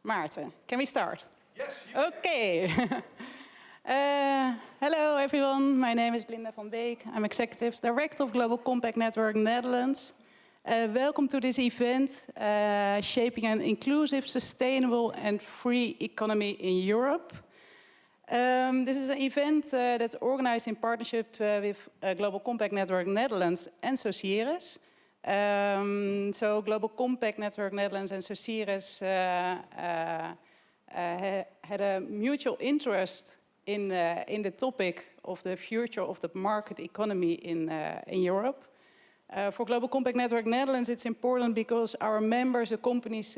Maarten, can we start? Yes. Okay. Hello, everyone. My name is Linda van Beek. I'm Executive Director of Global Compact Network Netherlands. Welcome to this event, Shaping an Inclusive, Sustainable and Free Economy in Europe. This is an event that's organized in partnership with Global Compact Network Netherlands and Socieres. So Global Compact Network Netherlands and Socieres had a mutual interest in the topic of the future of the market economy in Europe. For Global Compact Network Netherlands, it's important because our members, the companies,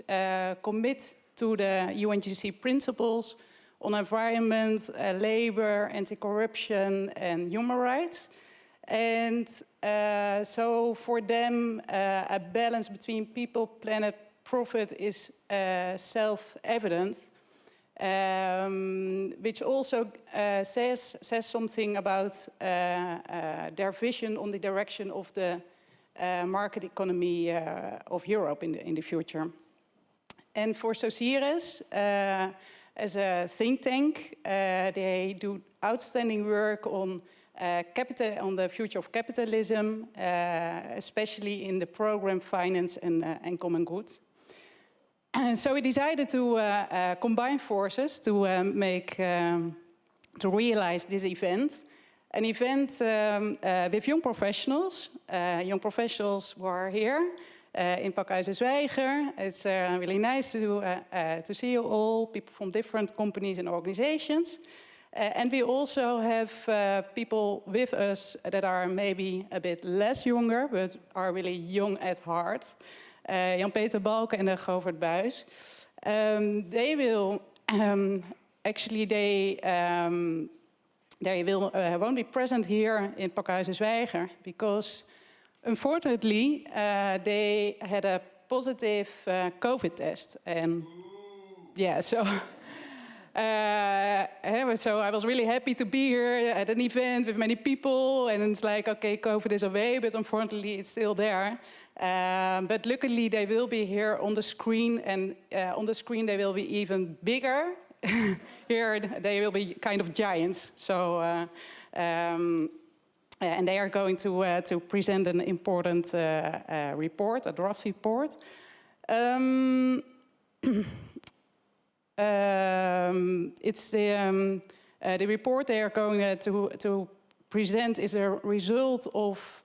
commit to the UNGC principles on environment, labor, anti-corruption, and human rights. And so for them, a balance between people, planet, profit is self-evident, which also says something about their vision on the direction of the market economy of Europe in the future. And for Socieres, as a think tank, they do outstanding work on the future of capitalism, especially in the program finance and common goods. And so we decided to combine forces to realize this event. An event with young professionals who are here in Pakhuizen Zwijger. It's really nice to see you all, people from different companies and organizations. And we also have people with us that are maybe a bit less younger, but are really young at heart. Jan-Peter Balken and Govert Buys. They will won't be present here in Pakhuizen Zwijger because, unfortunately, they had a positive COVID test, and yeah, so I was really happy to be here at an event with many people, and it's like, okay, COVID is away, but unfortunately it's still there. But luckily they will be here on the screen, and on the screen they will be even bigger. Here they will be kind of giants. So, and they are going to present an important report, a draft report. It's the report they are going to present is a result of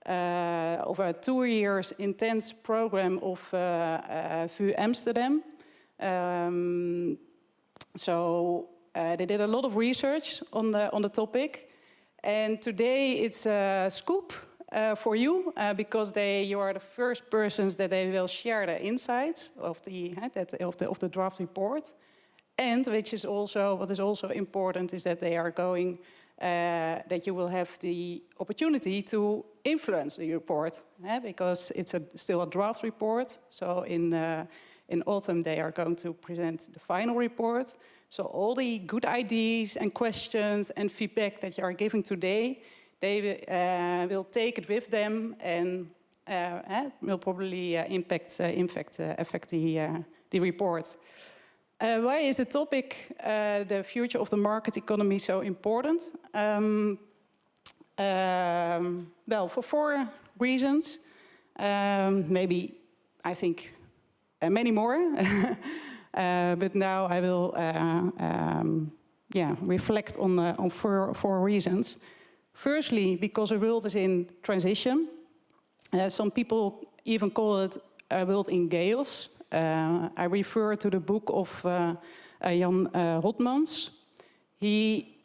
a 2 years intense program of VU Amsterdam. So they did a lot of research on the topic, and today it's a scoop for you because you are the first persons that they will share the insights of the draft report, and what is also important is that they are going that you will have the opportunity to influence the report, because it's still a draft report. So in autumn they are going to present the final report. So all the good ideas and questions and feedback that you are giving today, they will take it with them and will probably affect the report. Why is the topic, the future of the market economy, so important? Well, for 4 reasons. Maybe, I think, many more. But now I will reflect on 4 reasons. Firstly, because the world is in transition. Some people even call it a world in chaos. I refer to the book of Jan Rotmans. He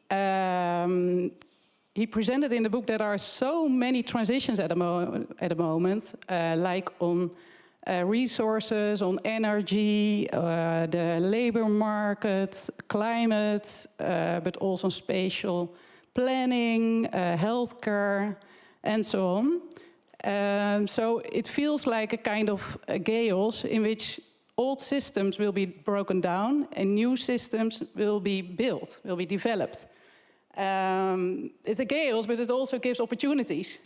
presented in the book that there are so many transitions at the moment, like on resources, on energy, the labor market, climate, but also spatial planning, healthcare, and so on. So it feels like a kind of a chaos in which old systems will be broken down and new systems will be built, will be developed. It's a chaos, but it also gives opportunities,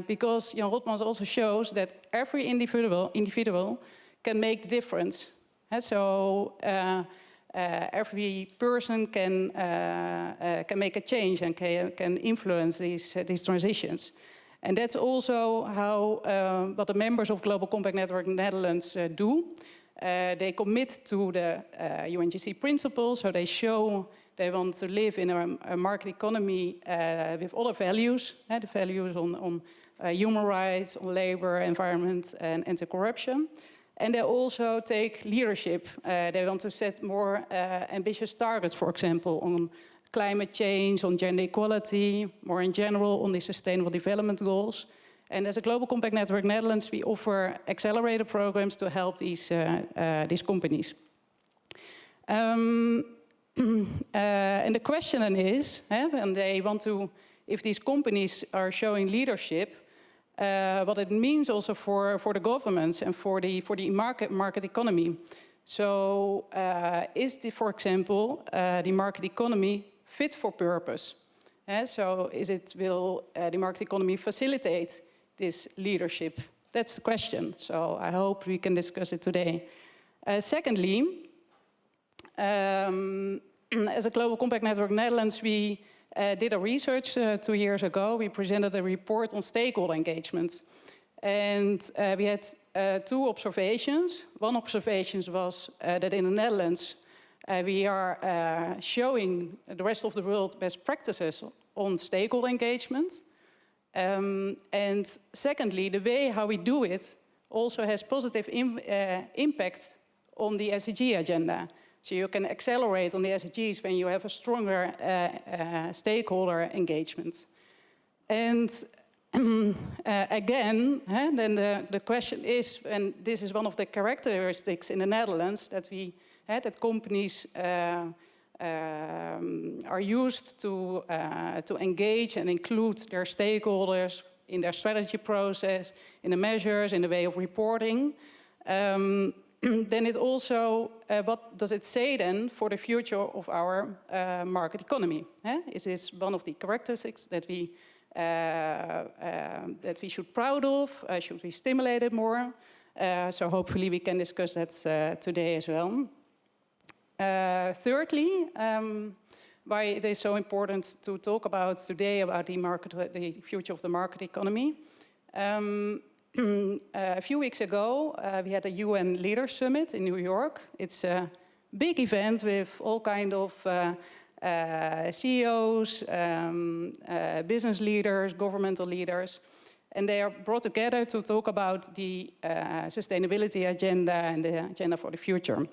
because Jan Rotmans also shows that every individual can make the difference So every person can make a change and can influence these transitions. And that's also how what the members of Global Compact Network Netherlands do. They commit to the UNGC principles, so they show they want to live in a market economy with other values, the values on human rights, on labor, environment, and anti-corruption. And they also take leadership. They want to set more ambitious targets, for example, on climate change, on gender equality, more in general on the Sustainable Development Goals. And as a Global Compact Network Netherlands, we offer accelerator programs to help these companies. And the question then is, when they want to, if these companies are showing leadership, what it means also for the governments and for the market economy. So is the, for example, the market economy fit for purpose? So will the market economy facilitate this leadership? That's the question. So I hope we can discuss it today. Secondly, as a Global Compact Network Netherlands, we did a research 2 years ago. We presented a report on stakeholder engagement. And we had 2 observations. One observation was that in the Netherlands, we are showing the rest of the world best practices on stakeholder engagement. And secondly, the way how we do it also has positive impact on the SDG agenda. So you can accelerate on the SDGs when you have a stronger stakeholder engagement. And again, then the question is, and this is one of the characteristics in the Netherlands, that that companies are used to engage and include their stakeholders in their strategy process, in the measures, in the way of reporting. Then it also, what does it say then for the future of our market economy? Is this one of the characteristics that we should proud of? Should we stimulate it more? So hopefully we can discuss that today as well. Thirdly, why it is so important to talk about today about the future of the market economy. A few weeks ago, we had a UN Leaders Summit in New York. It's a big event with all kinds of CEOs, business leaders, governmental leaders. And they are brought together to talk about the sustainability agenda and the agenda for the future.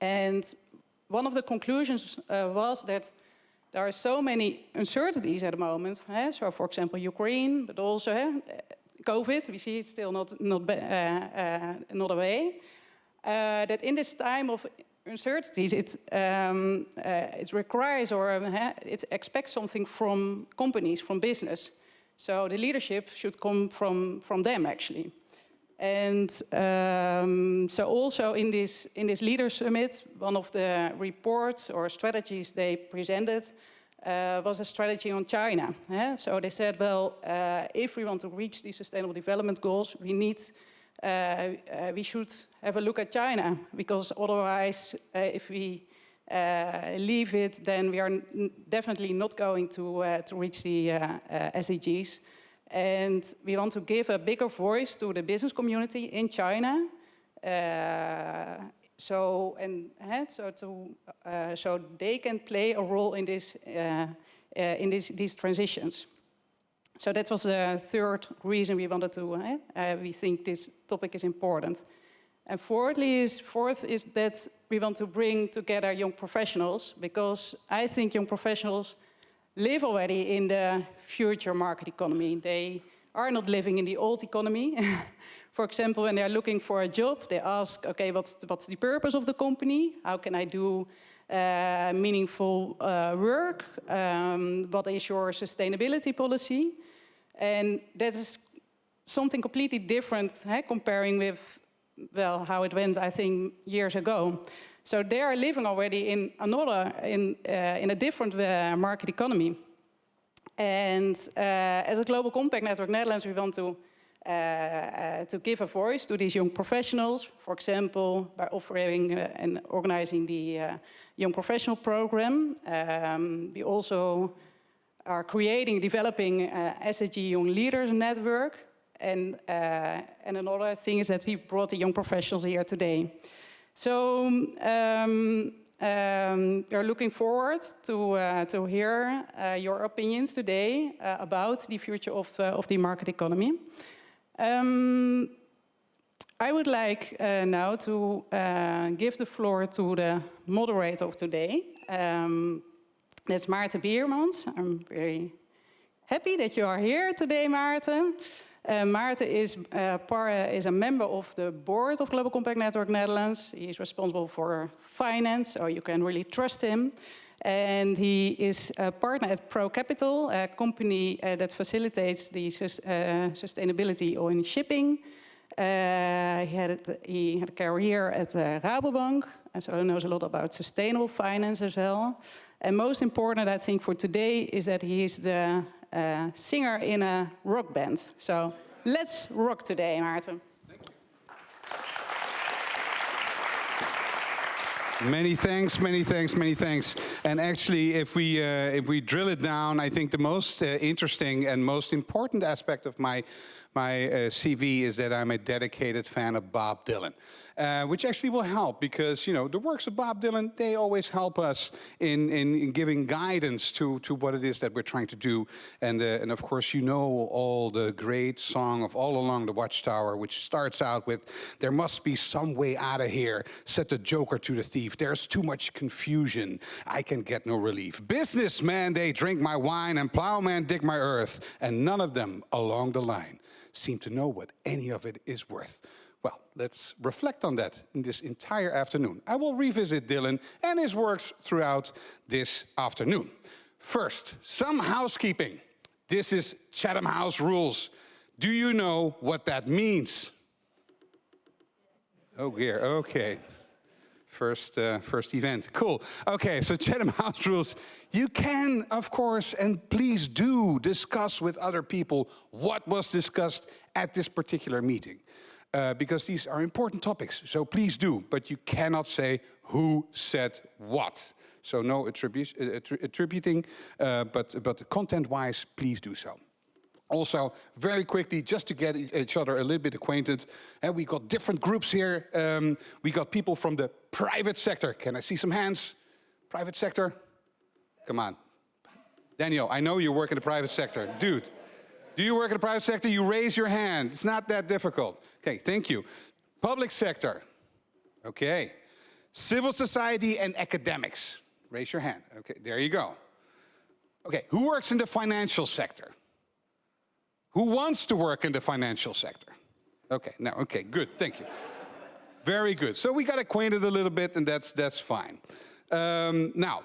And one of the conclusions was that there are so many uncertainties at the moment. So, for example, Ukraine, but also COVID, we see it still not away. That in this time of uncertainties, it requires or it expects something from companies, from business. So the leadership should come from them, actually. And so also in this Leaders Summit, one of the reports or strategies they presented was a strategy on China. So they said, well, if we want to reach the Sustainable Development Goals, we should have a look at China, because otherwise, if we leave it, then we are definitely not going to reach the SDGs. And we want to give a bigger voice to the business community in China. So they can play a role in these transitions. So that was the third reason we wanted to. We think this topic is important. And fourth is that we want to bring together young professionals, because I think young professionals live already in the future market economy. They are not living in the old economy. For example, when they're looking for a job, they ask, okay, what's the purpose of the company? How can I do meaningful work? What is your sustainability policy? And that is something completely different, comparing with, well, how it went, I think, years ago. So they are living already in a different market economy. And as a Global Compact Network Netherlands, we want to to give a voice to these young professionals, for example, by offering and organizing the Young Professional Program. We also are developing SDG Young Leaders Network. And another thing is that we brought the young professionals here today. So we're looking forward to hear your opinions today about the future of the market economy. I would like now to give the floor to the moderator of today. That's Maarten Biermans. I'm very happy that you are here today, Maarten. Maarten is a member of the board of Global Compact Network Netherlands. He is responsible for finance, so you can really trust him. And he is a partner at Pro Capital, a company that facilitates the sustainability in shipping. He had a career at Rabobank, and so he knows a lot about sustainable finance as well. And most important, I think, for today is that he is the singer in a rock band. So let's rock today, Maarten. Thank you. Many thanks, many thanks, many thanks. And actually, if we drill it down, I think the most interesting and most important aspect of my CV is that I'm a dedicated fan of Bob Dylan, which actually will help because, you know, the works of Bob Dylan, they always help us in giving guidance to what it is that we're trying to do. And of course, you know all the great song of All Along the Watchtower, which starts out with, "There must be some way out of here, said the joker to the thief. There's too much confusion, I can get no relief. Businessmen, they drink my wine, and plowmen dig my earth, and none of them along the line seem to know what any of it is worth." Well, let's reflect on that in this entire afternoon. I will revisit Dylan and his works throughout this afternoon. First, some housekeeping. This is Chatham House rules. Do you know what that means? Oh dear, okay. First event, cool. Okay, so Chatham House rules. You can, of course, and please do discuss with other people what was discussed at this particular meeting. Because these are important topics, so please do. But you cannot say who said what. So no attributing, but content-wise, please do so. Also, very quickly, just to get each other a little bit acquainted, we got different groups here. We got people from the private sector. Can I see some hands? Private sector? Come on. Daniel, I know you work in the private sector. Dude, do you work in the private sector? You raise your hand. It's not that difficult. Okay, thank you. Public sector. Okay. Civil society and academics. Raise your hand. Okay, there you go. Okay, who works in the financial sector? Who wants to work in the financial sector? Okay, now, okay, good, thank you. Very good. So we got acquainted a little bit, and that's fine. Now,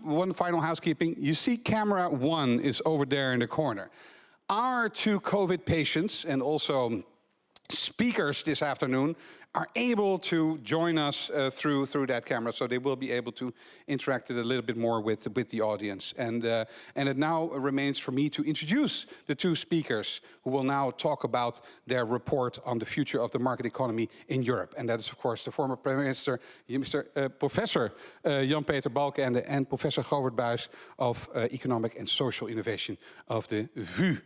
one final housekeeping. You see camera 1 is over there in the corner. Our 2 COVID patients and also speakers this afternoon are able to join us through that camera, so they will be able to interact a little bit more with the audience. And it now remains for me to introduce the 2 speakers who will now talk about their report on the future of the market economy in Europe. And that is, of course, the former Prime Minister, Professor Jan-Peter Balkenende, and Professor Govert Buys of Economic and Social Innovation of the VU,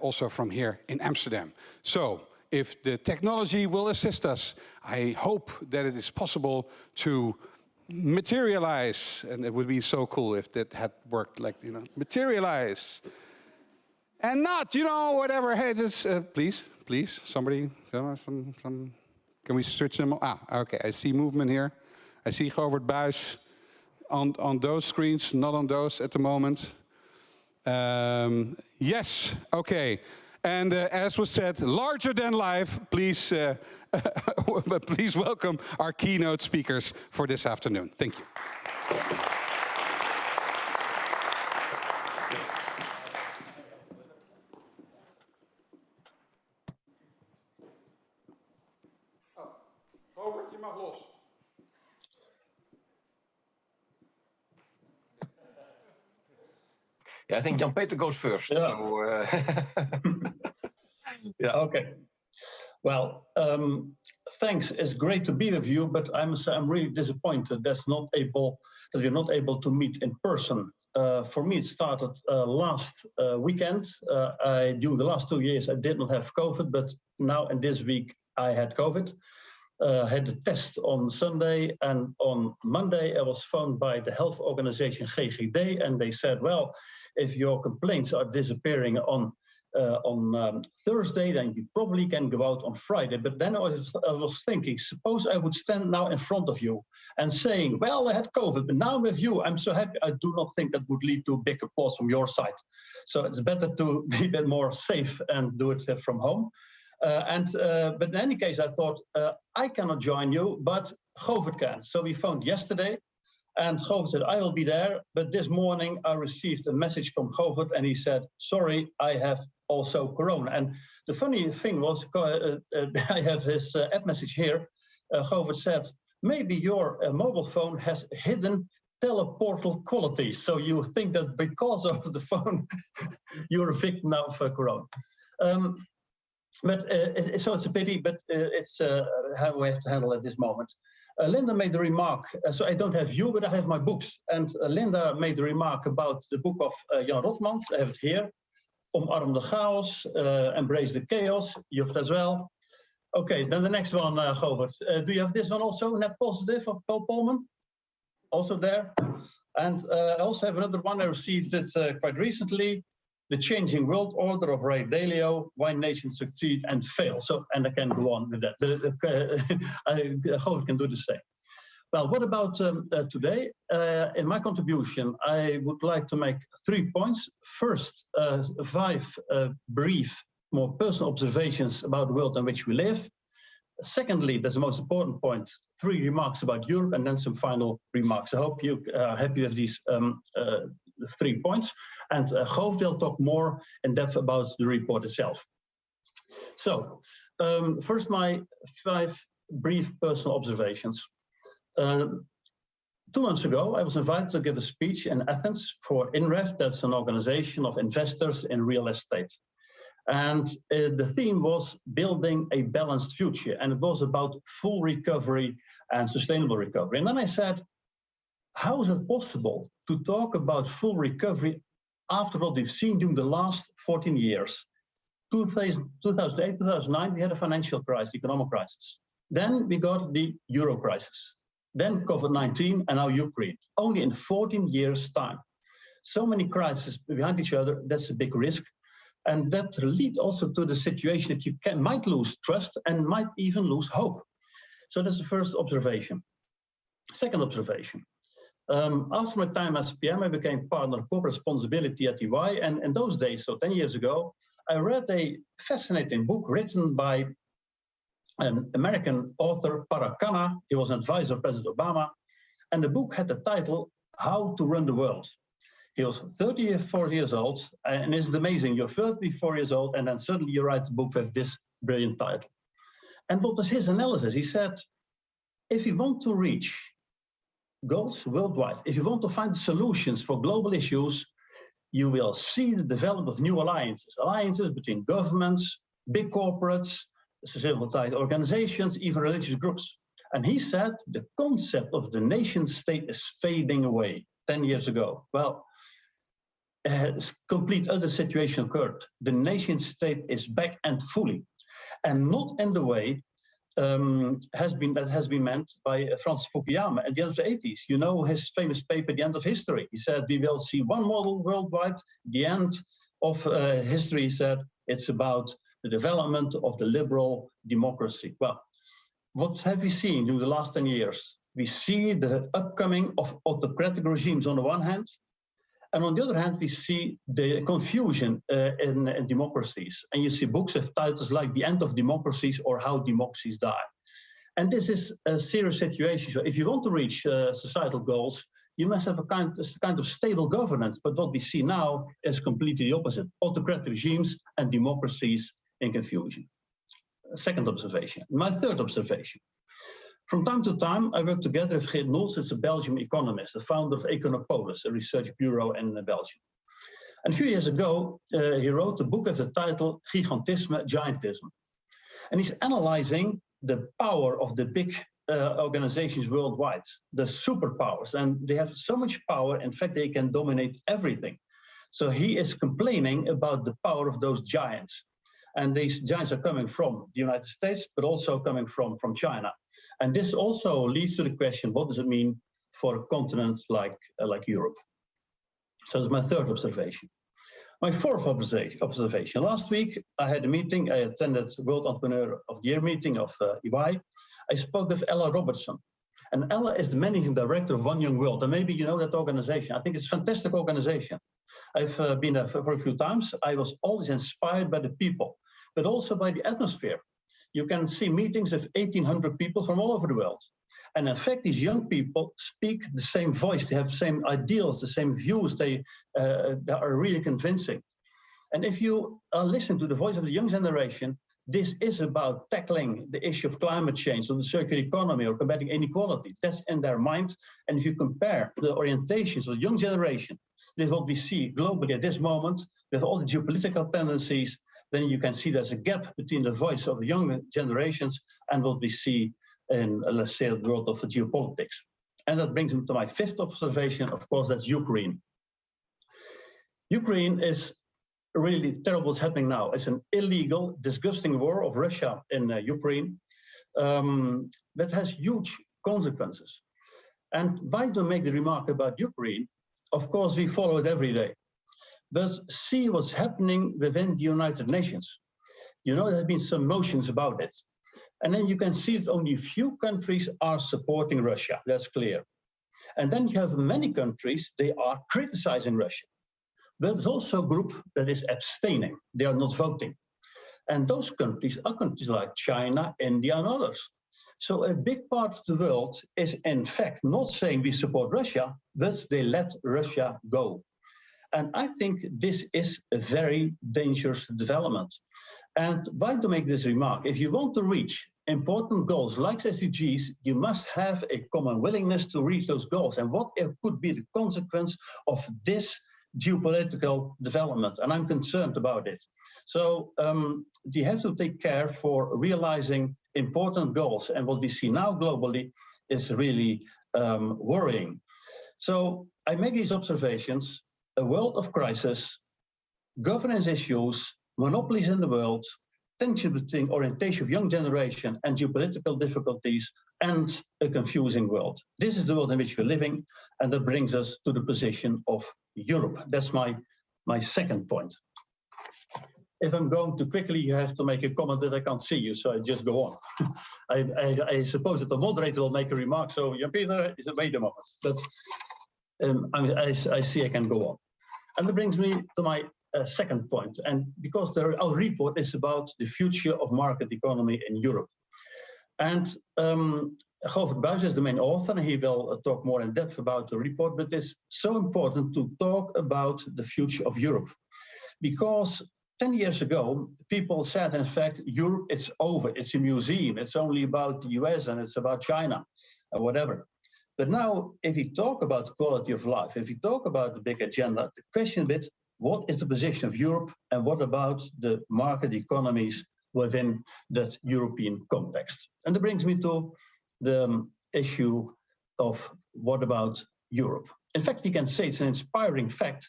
also from here in Amsterdam. So, if the technology will assist us, I hope that it is possible to materialize, and it would be so cool if that had worked, like, you know, materialize. And not, you know, whatever, hey, this, please, somebody, some, can we switch them? Ah, okay, I see movement here. I see Govert Buys on those screens, not on those at the moment. Yes, okay. And as was said, larger than life, please, please welcome our keynote speakers for this afternoon. Thank you. Oh, Govert, je mag los. Yeah, I think Jan-Peter goes first. Yeah. So, Yeah. Okay. Well, thanks. It's great to be with you, but I'm really disappointed that we're not able to meet in person. For me, it started last weekend. During the last 2 years, I did not have COVID, but now in this week I had COVID. Had a test on Sunday, and on Monday I was phoned by the health organization GGD, and they said, well, if your complaints are disappearing on Thursday, then you probably can go out on Friday. But then I was thinking, suppose I would stand now in front of you and saying, well, I had COVID, but now with you, I'm so happy. I do not think that would lead to big applause from your side. So it's better to be a bit more safe and do it from home. But in any case, I thought, I cannot join you, but Govert can. So we phoned yesterday, and Govert said, I will be there. But this morning, I received a message from Govert, and he said, sorry, I have also corona. And the funny thing was, I have his app message here. Govert said, maybe your mobile phone has hidden teleportal qualities. So you think that because of the phone, you're a victim now of corona. So it's a pity, but it's how we have to handle at this moment. Linda made the remark, so I don't have you, but I have my books. And Linda made the remark about the book of Jan Rotmans. I have it here. Omarm de chaos, embrace the chaos. You have it as well. Okay, then the next one, Govert. Do you have this one also, Net Positive of Paul Polman? Also there. And I also have another one. I received it quite recently. The Changing World Order of Ray Dalio, Why Nations Succeed and Fail. So, and I can go on with that. Govert can do the same. Well, what about today? In my contribution, I would like to make 3 points. First, 5 brief, more personal observations about the world in which we live. Secondly, that's the most important point, 3 remarks about Europe, and then some final remarks. I hope you are happy with these 3 points. And Govert will talk more in depth about the report itself. So, first, my 5 brief personal observations. 2 months ago, I was invited to give a speech in Athens for INREF, that's an organization of investors in real estate. And the theme was building a balanced future, and it was about full recovery and sustainable recovery. And then I said, how is it possible to talk about full recovery after what we've seen during the last 14 years? 2008, 2009, we had a financial crisis, economic crisis. Then we got the Euro crisis. Then COVID-19, and now Ukraine, only in 14 years' time. So many crises behind each other, that's a big risk. And that leads also to the situation that you might lose trust and might even lose hope. So that's the first observation. Second observation. After my time as PM, I became partner of corporate responsibility at EY. And in those days, so 10 years ago, I read a fascinating book written by an American author, Parag Khanna. He was an advisor of President Obama. And the book had the title, How to Run the World. He was 34 years old, and isn't it amazing? You're 34 years old, and then suddenly you write a book with this brilliant title. And what was his analysis? He said, if you want to reach goals worldwide, if you want to find solutions for global issues, you will see the development of new alliances between governments, big corporates, civil society organizations, even religious groups. And he said the concept of the nation state is fading away 10 years ago. Well, complete other situation occurred. The nation state is back and fully, and not in the way that has been meant by Francis Fukuyama at the end of the 80s. You know his famous paper, The End of History. He said, we will see one model worldwide. The end of history, he said, it's about the development of the liberal democracy. Well, what have we seen during the last 10 years? We see the upcoming of autocratic regimes on the one hand, and on the other hand, we see the confusion in democracies. And you see books with titles like The End of Democracies or How Democracies Die. And this is a serious situation. So if you want to reach societal goals, you must have a kind of stable governance. But what we see now is completely the opposite. Autocratic regimes and democracies in confusion. Second observation. My third observation. From time to time, I work together with Geert Nols, it's a Belgian economist, the founder of Econopolis, a research bureau in Belgium. And a few years ago, he wrote a book with the title Gigantisme, Giantism. And he's analyzing the power of the big organizations worldwide, the superpowers. And they have so much power, in fact, they can dominate everything. So he is complaining about the power of those giants. And these giants are coming from the United States, but also coming from China. And this also leads to the question, what does it mean for a continent like Europe? So that's my third observation. My fourth observation. Last week, I had a meeting. I attended the World Entrepreneur of the Year meeting of EY. I spoke with Ella Robertson. And Ella is the managing director of One Young World. And maybe you know that organization. I think it's a fantastic organization. I've been there for a few times. I was always inspired by the people, but also by the atmosphere. You can see meetings of 1,800 people from all over the world. And in fact, these young people speak the same voice. They have the same ideals, the same views. They are really convincing. And if you listen to the voice of the young generation, this is about tackling the issue of climate change or the circular economy or combating inequality. That's in their mind. And if you compare the orientations of the young generation with what we see globally at this moment, with all the geopolitical tendencies, then you can see there's a gap between the voice of the young generations and what we see in, let's say, the world of geopolitics. And that brings me to my fifth observation, of course, that's Ukraine. Ukraine is really terrible what's happening now. It's an illegal, disgusting war of Russia in Ukraine that has huge consequences. And why do I make the remark about Ukraine? Of course, we follow it every day. But see what's happening within the United Nations. You know, there have been some motions about it. And then you can see that only a few countries are supporting Russia. That's clear. And then you have many countries, they are criticizing Russia. But there's also a group that is abstaining. They are not voting. And those countries are countries like China, India, and others. So a big part of the world is, in fact, not saying we support Russia, but they let Russia go. And I think this is a very dangerous development. And why to make this remark? If you want to reach important goals like SDGs, you must have a common willingness to reach those goals. And what could be the consequence of this geopolitical development? And I'm concerned about it. So you have to take care for realizing important goals. And what we see now globally is really worrying. So I make these observations. A world of crisis, governance issues, monopolies in the world, tension between orientation of young generation and geopolitical difficulties, and a confusing world. This is the world in which we're living, and that brings us to the position of Europe. That's my second point. If I'm going too quickly, you have to make a comment that I can't see you, so I just go on. I suppose that the moderator will make a remark, so Jan-Peter, wait a moment. But I see I can go on. And that brings me to my second point. And because our report is about the future of market economy in Europe. And Govert Buijs is the main author, and he will talk more in depth about the report, but it's so important to talk about the future of Europe. Because 10 years ago, people said, in fact, Europe, it's over, it's a museum, it's only about the US and it's about China, or whatever. But now, if we talk about quality of life, if we talk about the big agenda, the question is a bit, what is the position of Europe and what about the market economies within that European context? And that brings me to the issue of what about Europe? In fact, we can say it's an inspiring fact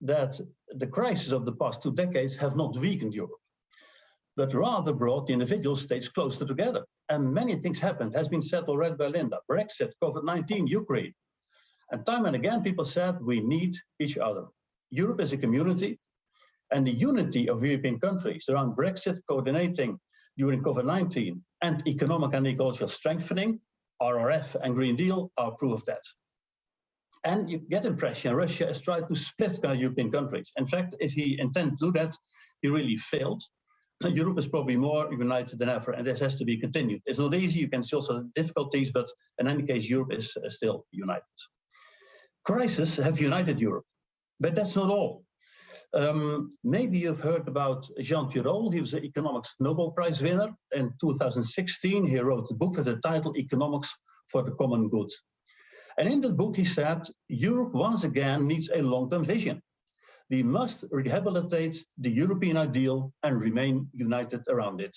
that the crisis of the past 2 decades have not weakened Europe, but rather brought the individual states closer together. And many things happened, has been said already by Linda. Brexit, COVID-19, Ukraine. And time and again, people said, we need each other. Europe is a community, and the unity of European countries around Brexit, coordinating during COVID-19, and economic and ecological strengthening, RRF and Green Deal are proof of that. And you get the impression Russia has tried to split European countries. In fact, if he intended to do that, he really failed. Europe is probably more united than ever, and this has to be continued. It's not easy, you can see also difficulties, but in any case, Europe is still united. Crises have united Europe, but that's not all. Maybe you've heard about Jean Tirole. He was an economics Nobel Prize winner. In 2016, he wrote a book with the title Economics for the Common Good. And in that book, he said, Europe once again needs a long-term vision. we must rehabilitate the European ideal and remain united around it.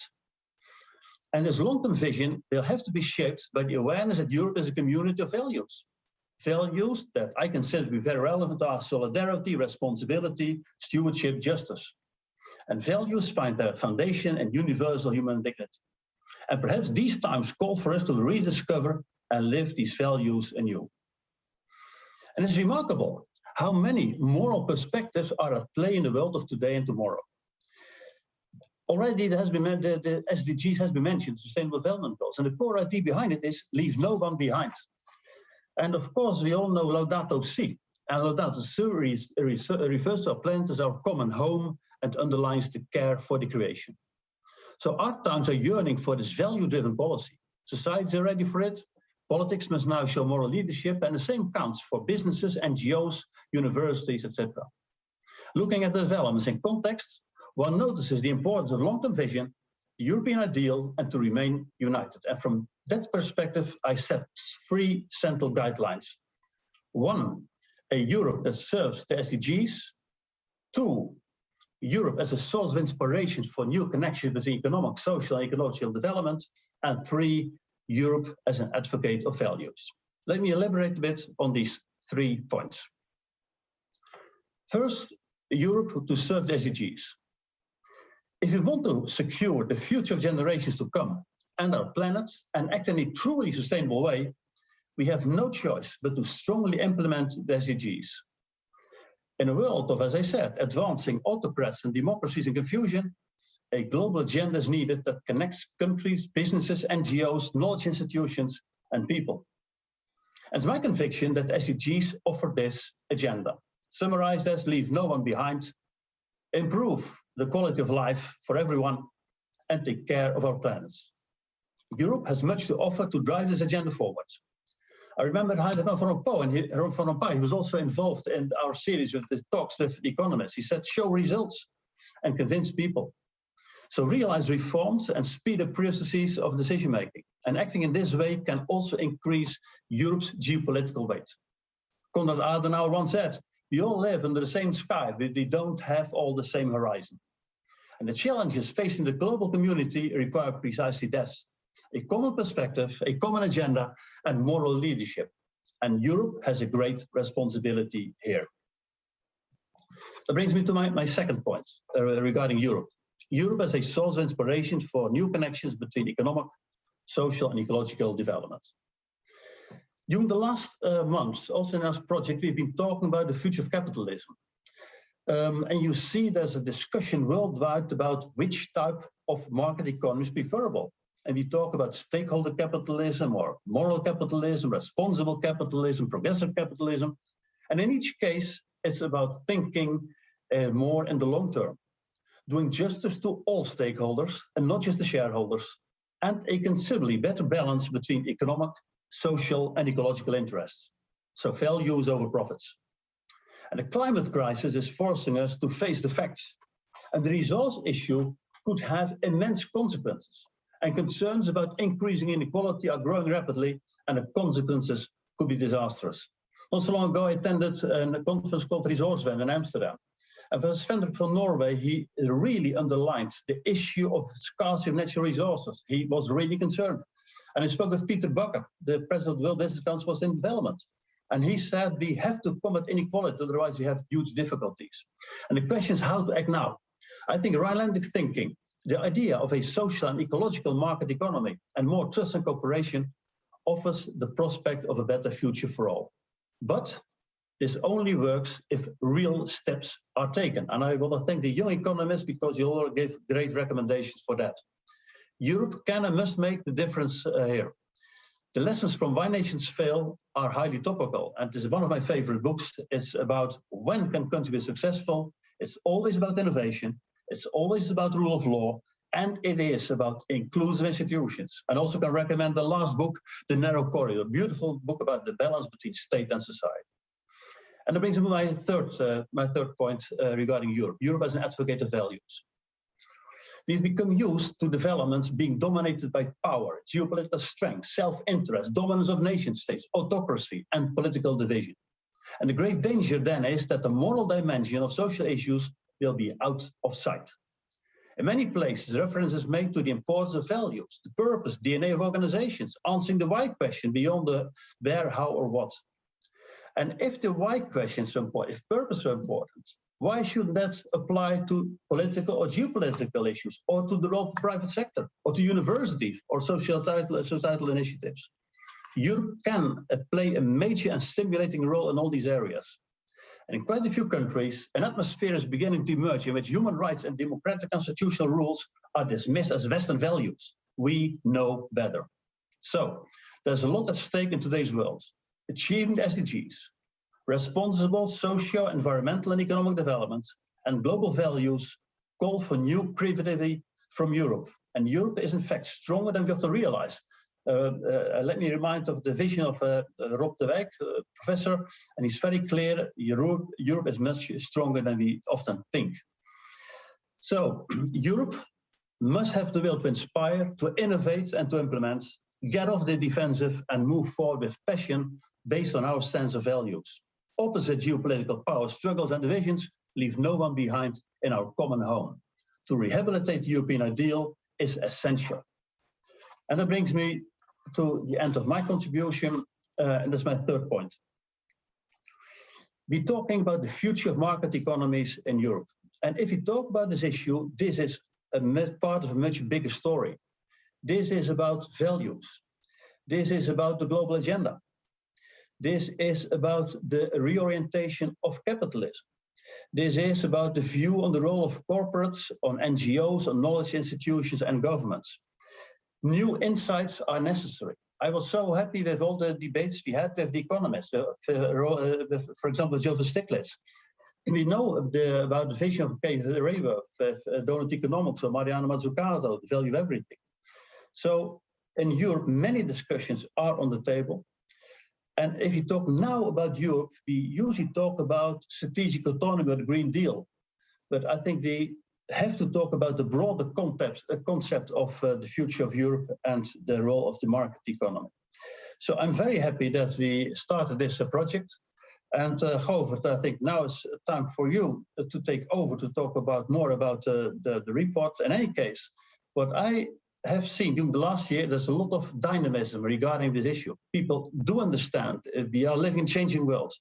And this long-term vision will have to be shaped by the awareness that Europe is a community of values. Values that I consider to be very relevant are solidarity, responsibility, stewardship, justice. And values find their foundation in universal human dignity. And perhaps these times call for us to rediscover and live these values anew. And it's remarkable how many moral perspectives are at play in the world of today and tomorrow. Already there has been, the SDGs has been mentioned, Sustainable Development Goals, and the core idea behind it is leave no one behind. And of course, we all know Laudato Si, and Laudato Si refers to our planet as our common home and underlines the care for the creation. So our times are yearning for this value-driven policy. Societies are ready for it. Politics must now show moral leadership, and the same counts for businesses, NGOs, universities, etc. Looking at the developments in context, one notices the importance of long-term vision, the European ideal, and to remain united. And from that perspective, I set 3 central guidelines. 1, a Europe that serves the SDGs. 2, Europe as a source of inspiration for new connections between economic, social, and ecological development. And 3, Europe as an advocate of values. Let me elaborate a bit on these 3 points. First, Europe to serve the SDGs. If we want to secure the future of generations to come and our planet and act in a truly sustainable way, we have no choice but to strongly implement the SDGs. In a world of, as I said, advancing autocrats and democracies in confusion, a global agenda is needed that connects countries, businesses, NGOs, knowledge institutions, and people. And it's my conviction that SDGs offer this agenda. Summarized as leave no one behind, improve the quality of life for everyone, and take care of our planet. Europe has much to offer to drive this agenda forward. I remember Herman Van Rompuy, he was also involved in our series with the talks with economists. He said, show results and convince people. So realize reforms and speed up processes of decision-making. And acting in this way can also increase Europe's geopolitical weight. Konrad Adenauer once said, we all live under the same sky, but we don't have all the same horizon. And the challenges facing the global community require precisely that. A common perspective, a common agenda, and moral leadership. And Europe has a great responsibility here. That brings me to my second point regarding Europe. Europe as a source of inspiration for new connections between economic, social, and ecological development. During the last months, also in our project, we've been talking about the future of capitalism. And you see there's a discussion worldwide about which type of market economy is preferable. And we talk about stakeholder capitalism or moral capitalism, responsible capitalism, progressive capitalism. And in each case, it's about thinking more in the long term, doing justice to all stakeholders and not just the shareholders, and a considerably better balance between economic, social, and ecological interests. So values over profits. And the climate crisis is forcing us to face the facts. And the resource issue could have immense consequences. And concerns about increasing inequality are growing rapidly, and the consequences could be disastrous. Not so long ago, I attended a conference called Resourcewende in Amsterdam. And for Svendrup from Norway, he really underlined the issue of scarcity of natural resources. He was really concerned. And I spoke with Peter Bakker, the president of the World Business Council for Sustainable Development. And he said, we have to combat inequality, otherwise we have huge difficulties. And the question is how to act now. I think Rhinelandic thinking, the idea of a social and ecological market economy and more trust and cooperation offers the prospect of a better future for all. But this only works if real steps are taken. And I want to thank the young economists because you all gave great recommendations for that. Europe can and must make the difference here. The lessons from Why Nations Fail are highly topical. And this is one of my favorite books. It's about when can countries be successful. It's always about innovation. It's always about rule of law. And it is about inclusive institutions. And also can recommend the last book, The Narrow Corridor, a beautiful book about the balance between state and society. And that brings me to my third point regarding Europe. Europe as an advocate of values. We've become used to developments being dominated by power, geopolitical strength, self-interest, dominance of nation states, autocracy, and political division. And the great danger then is that the moral dimension of social issues will be out of sight. In many places, reference is made to the importance of values, the purpose, DNA of organizations, answering the why question beyond the where, how, or what. And if the why question is so important, if purpose is so important, why shouldn't that apply to political or geopolitical issues, or to the role of the private sector, or to universities, or societal initiatives? Europe can play a major and stimulating role in all these areas. And in quite a few countries, an atmosphere is beginning to emerge in which human rights and democratic constitutional rules are dismissed as Western values. We know better. So there's a lot at stake in today's world. Achieving the SDGs, responsible socio, environmental and economic development, and global values call for new creativity from Europe. And Europe is in fact stronger than we have to realize. Let me remind of the vision of Rob de Wijk, professor, and he's very clear, Europe is much stronger than we often think. So Europe must have the will to inspire, to innovate and to implement, get off the defensive and move forward with passion based on our sense of values. Opposite geopolitical power struggles and divisions leave no one behind in our common home. To rehabilitate the European ideal is essential. And that brings me to the end of my contribution, and that's my third point. We're talking about the future of market economies in Europe. And if you talk about this issue, this is a part of a much bigger story. This is about values. This is about the global agenda. This is about the reorientation of capitalism. This is about the view on the role of corporates, on NGOs, on knowledge institutions and governments. New insights are necessary. I was so happy with all the debates we had with the economists, for example, Joseph Stiglitz. We know about the vision of Kay Raworth, Donut Economics, or Mariana Mazzucato, the value of everything. So in Europe, many discussions are on the table. And if you talk now about Europe, we usually talk about strategic autonomy or the Green Deal. But I think we have to talk about the broader concept of the future of Europe and the role of the market economy. So I'm very happy that we started this project. And Govert, I think now it's time for you to take over to talk about more about the report. In any case, what I have seen during the last year, there's a lot of dynamism regarding this issue. People do understand we are living in changing worlds.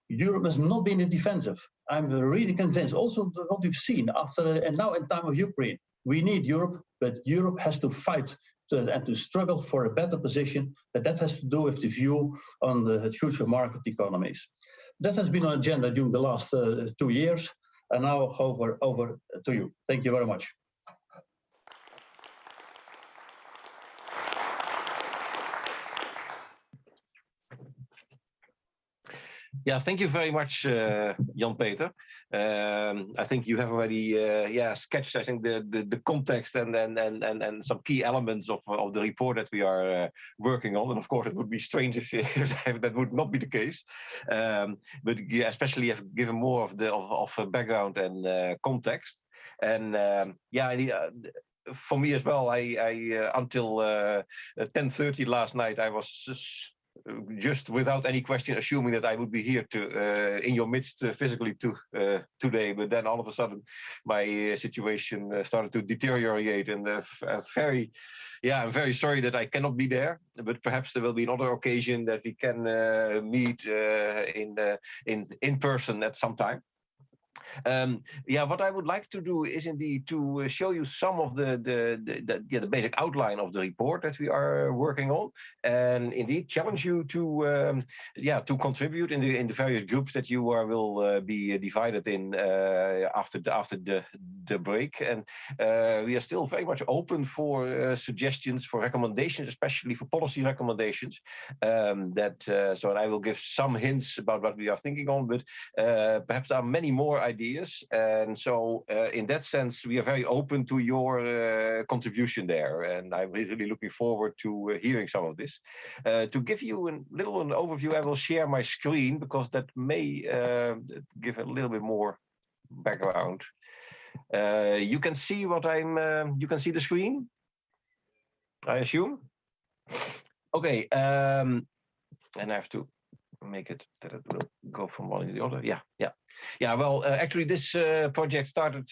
Europe must not be in the defensive. I'm really convinced also what we've seen after and now in time of Ukraine. We need Europe, but Europe has to fight and to struggle for a better position. But that has to do with the view on the future market economies. That has been on agenda during the last 2 years. And now over to you. Thank you very much. Yeah, thank you very much, Jan-Peter. I think you have already sketched, I think, the context and some key elements of the report that we are working on. And of course, it would be strange if that would not be the case. But yeah, especially have given more of the background and context. And for me as well, I until 10:30 last night, I was just without any question assuming that I would be here in your midst physically today, but then all of a sudden my situation started to deteriorate, and I'm very sorry that I cannot be there, but perhaps there will be another occasion that we can meet in person at some time. What I would like to do is indeed to show you some of the basic outline of the report that we are working on, and indeed challenge you to contribute in the various groups that you will be divided in after the break. And we are still very much open for suggestions, for recommendations, especially for policy recommendations. So I will give some hints about what we are thinking on, but perhaps there are many more ideas, and so in that sense we are very open to your contribution there, and I'm really looking forward to hearing some of this. To give you a little an overview, I will share my screen because that may give a little bit more background. You can see what you can see the screen, I assume. Okay, and I have to make it that it will go from one to the other. Yeah. Well, actually, this project started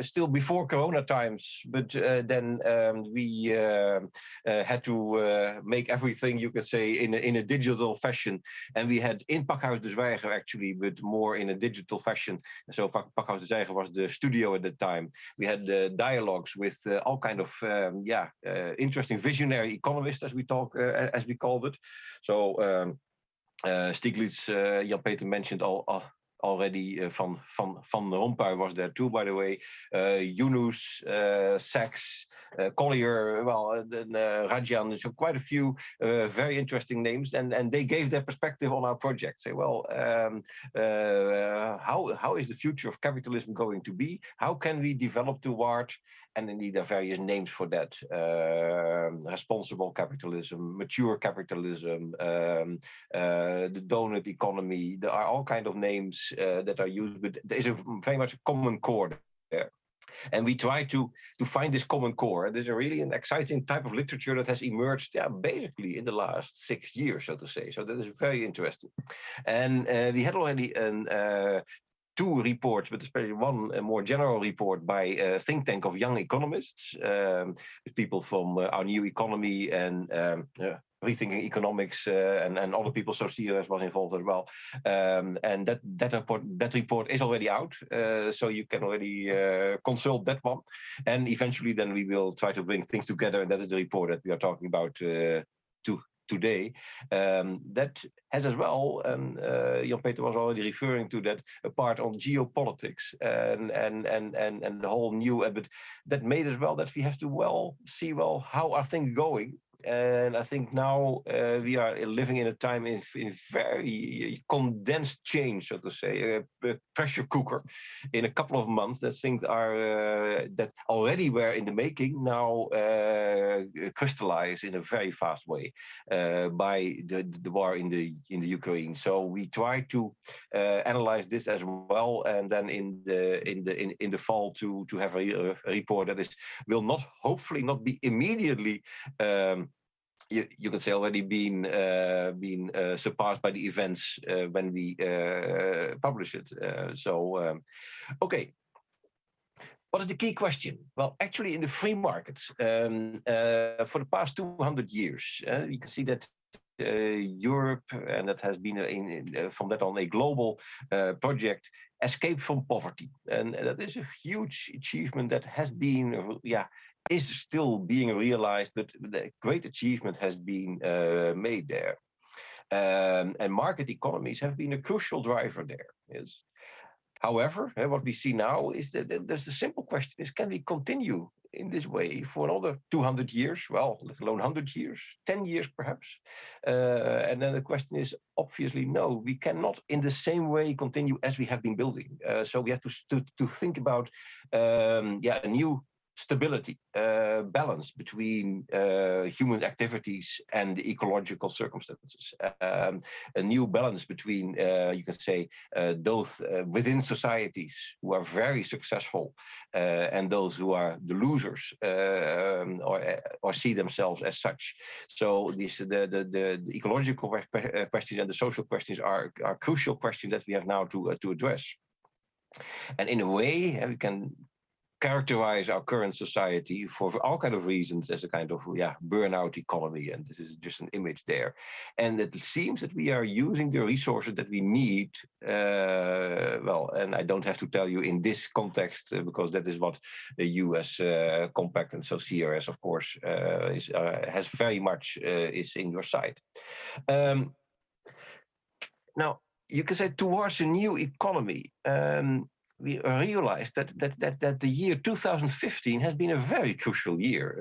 still before Corona times, but then we had to make everything, you could say, in a digital fashion, and we had in Pakhuis de Zwijger actually, but more in a digital fashion. So Pakhuis de Zwijger was the studio at the time. We had dialogues with all kind of interesting visionary economists, as we called it. So. Stiglitz, Jan-Peter mentioned already. Van Rompuy was there too, by the way. Yunus, Sachs, Collier, Rajan. So quite a few very interesting names, and they gave their perspective on our project. Say, well, how is the future of capitalism going to be? How can we develop toward? And indeed, there are various names for that: responsible capitalism, mature capitalism, the donut economy. There are all kinds of names that are used, but there is very much a common core there. And we try to find this common core. There's really an exciting type of literature that has emerged, basically in the last 6 years, so to say. So that is very interesting. And we had already two reports, but especially one a more general report by a think tank of young economists, with people from Our New Economy and Rethinking Economics, and other people. So CRS was involved as well, and that report is already out, so you can already consult that one. And eventually, then we will try to bring things together, and that is the report that we are talking about today. That has as well, and Jan-Peter was already referring to that, a part on geopolitics and the whole new, but that made as well that we have to see how are things going. And I think now we are living in a time in very condensed change, so to say, a pressure cooker in a couple of months. That things are that already were in the making now crystallize in a very fast way by the war in the Ukraine. So we try to analyze this as well, and then in the fall to have a report that will not hopefully not be immediately. You could say already been surpassed by the events when we publish it. Okay. What is the key question? Well, actually, in the free markets, for the past 200 years, you can see that Europe, and that has been from that on a global project, escape from poverty, and that is a huge achievement that has been, is still being realized, but the great achievement has been made there. And market economies have been a crucial driver there. Yes. However, what we see now is that there's the simple question is, can we continue in this way for another 200 years? Well, let alone 100 years, 10 years perhaps. And then the question is, obviously, no, we cannot in the same way continue as we have been building. So we have to think about a new stability, balance between human activities and ecological circumstances, a new balance between, you can say, those within societies who are very successful and those who are the losers or see themselves as such. So the ecological questions and the social questions are crucial questions that we have now to address. And in a way, we can characterize our current society for all kinds of reasons as a kind of burnout economy, and this is just an image there. And it seems that we are using the resources that we need and I don't have to tell you in this context because that is what the US Compact, and so CRS of course has very much is in your side. Now you can say towards a new economy, we realized that the year 2015 has been a very crucial year.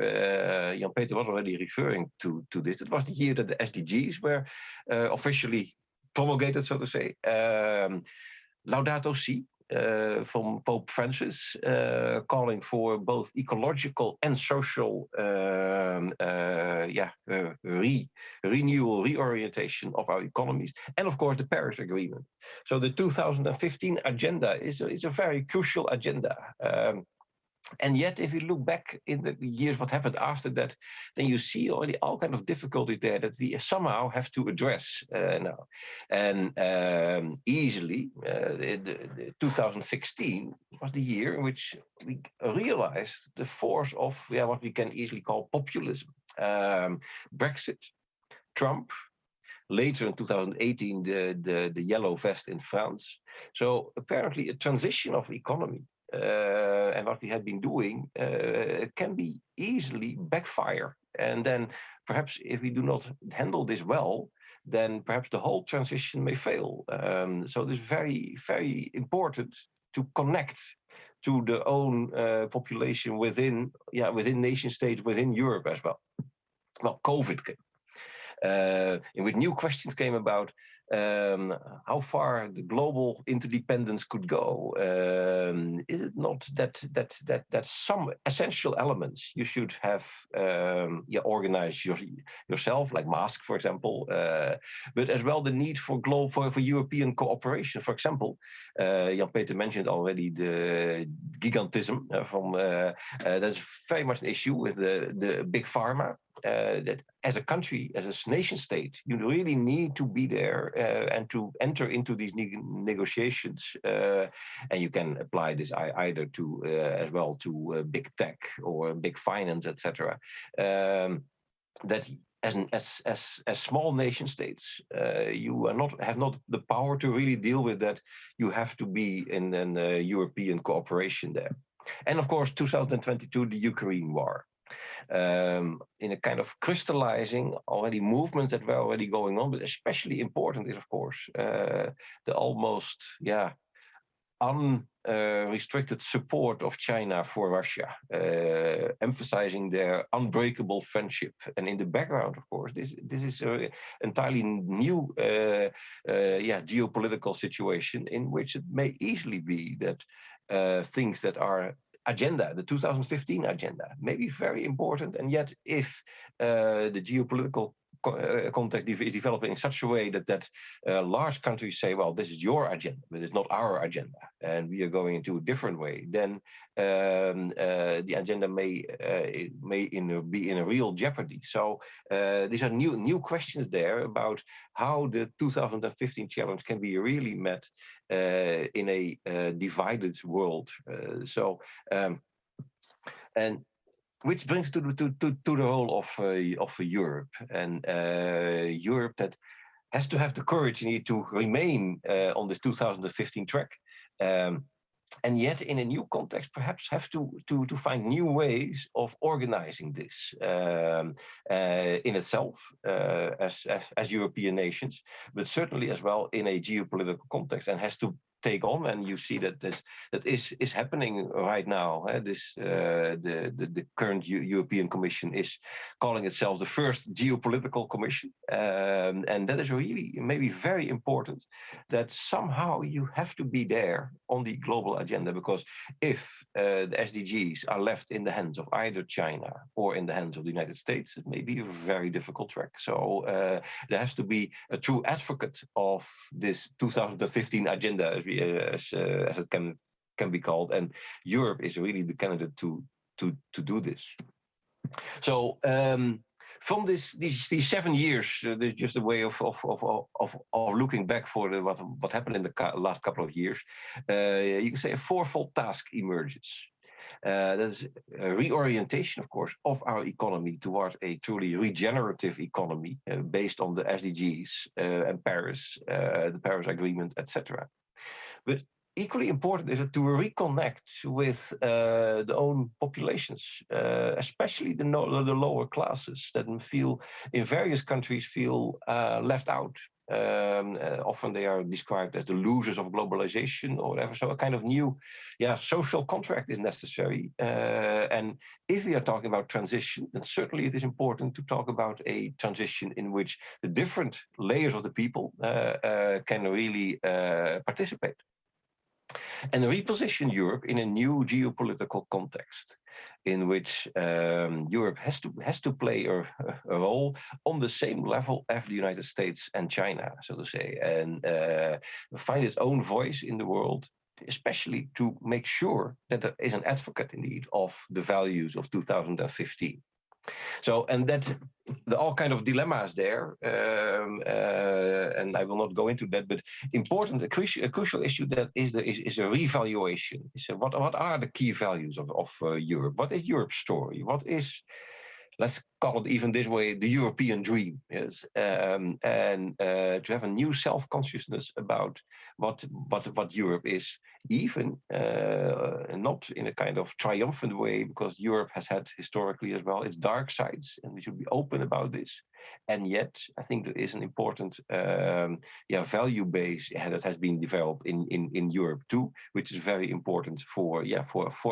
Jan-Peter was already referring to this. It was the year that the SDGs were officially promulgated, so to say. Laudato Si from Pope Francis, calling for both ecological and social renewal, reorientation of our economies, and of course the Paris Agreement. So the 2015 agenda is a very crucial agenda. And yet, if you look back in the years, what happened after that, then you see already all kind of difficulties there that we somehow have to address now. And easily, 2016 was the year in which we realized the force of what we can easily call populism. Brexit, Trump, later in 2018, the yellow vest in France. So apparently a transition of economy and what we had been doing can be easily backfire. And then perhaps if we do not handle this well, then perhaps the whole transition may fail. So it is very, very important to connect to the own population within nation states, within Europe as well. Well, COVID came. In which new questions came about how far the global interdependence could go. Is it not that some essential elements you should have organized yourself, like masks, for example, but as well the need for for European cooperation. For example, Jan-Peter mentioned already the gigantism from that's very much an issue with the big pharma. That as a country, as a nation state, you really need to be there and to enter into these negotiations. And you can apply this either to as well to big tech or big finance, etc. That as small nation states, you have not the power to really deal with that. You have to be in European cooperation there. And of course, 2022, the Ukraine war. In a kind of crystallizing already movements that were already going on, but especially important is, of course, the almost unrestricted support of China for Russia, emphasizing their unbreakable friendship. And in the background, of course, this is an entirely new geopolitical situation in which it may easily be that things that are agenda, the 2015 agenda, may be very important. And yet, if the geopolitical context is developing in such a way that large countries say, well, this is your agenda, but it's not our agenda, and we are going into a different way, then the agenda may be in a real jeopardy. So these are new questions there about how the 2015 challenge can be really met in a divided world. And which brings to the role of Europe, and Europe that has to have the courage to remain on this 2015 track, and yet in a new context, perhaps have to find new ways of organizing this in itself as European nations, but certainly as well in a geopolitical context, and has to take on, and you see that that is happening right now. The current European Commission is calling itself the first geopolitical commission, and that is really maybe very important. That somehow you have to be there on the global agenda, because if the SDGs are left in the hands of either China or in the hands of the United States, it may be a very difficult track. So there has to be a true advocate of this 2015 agenda, as it can be called, and Europe is really the candidate to do this. So from these 7 years, there's just a way of looking back for what happened in the last couple of years. You can say a fourfold task emerges. That's a reorientation, of course, of our economy towards a truly regenerative economy based on the SDGs and Paris, the Paris Agreement, etc. But equally important is it to reconnect with the own populations, especially the lower classes that feel in various countries feel left out. Often they are described as the losers of globalization or whatever. So a kind of new, social contract is necessary. And if we are talking about transition, then certainly it is important to talk about a transition in which the different layers of the people can really participate. And reposition Europe in a new geopolitical context, in which Europe has to play a role on the same level as the United States and China, so to say, and find its own voice in the world, especially to make sure that there is an advocate indeed of the values of 2015. So, and that all kind of dilemmas there, and I will not go into that, but important, a crucial issue that is a revaluation. So what are the key values of Europe? What is Europe's story? What is, let's call it even this way, the European dream? Yes, and to have a new self-consciousness about what Europe is, even not in a kind of triumphant way, because Europe has had historically as well its dark sides, and we should be open about this. And yet, I think there is an important value base that has been developed in Europe too, which is very important for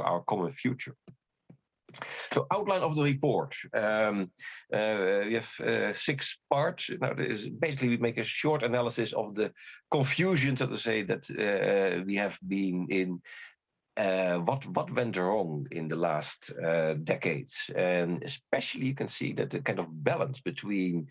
our common future. So, outline of the report. We have 6 parts. Now, basically, we make a short analysis of the confusion, so to say, that we have been in. What went wrong in the last decades, and especially you can see that the kind of balance between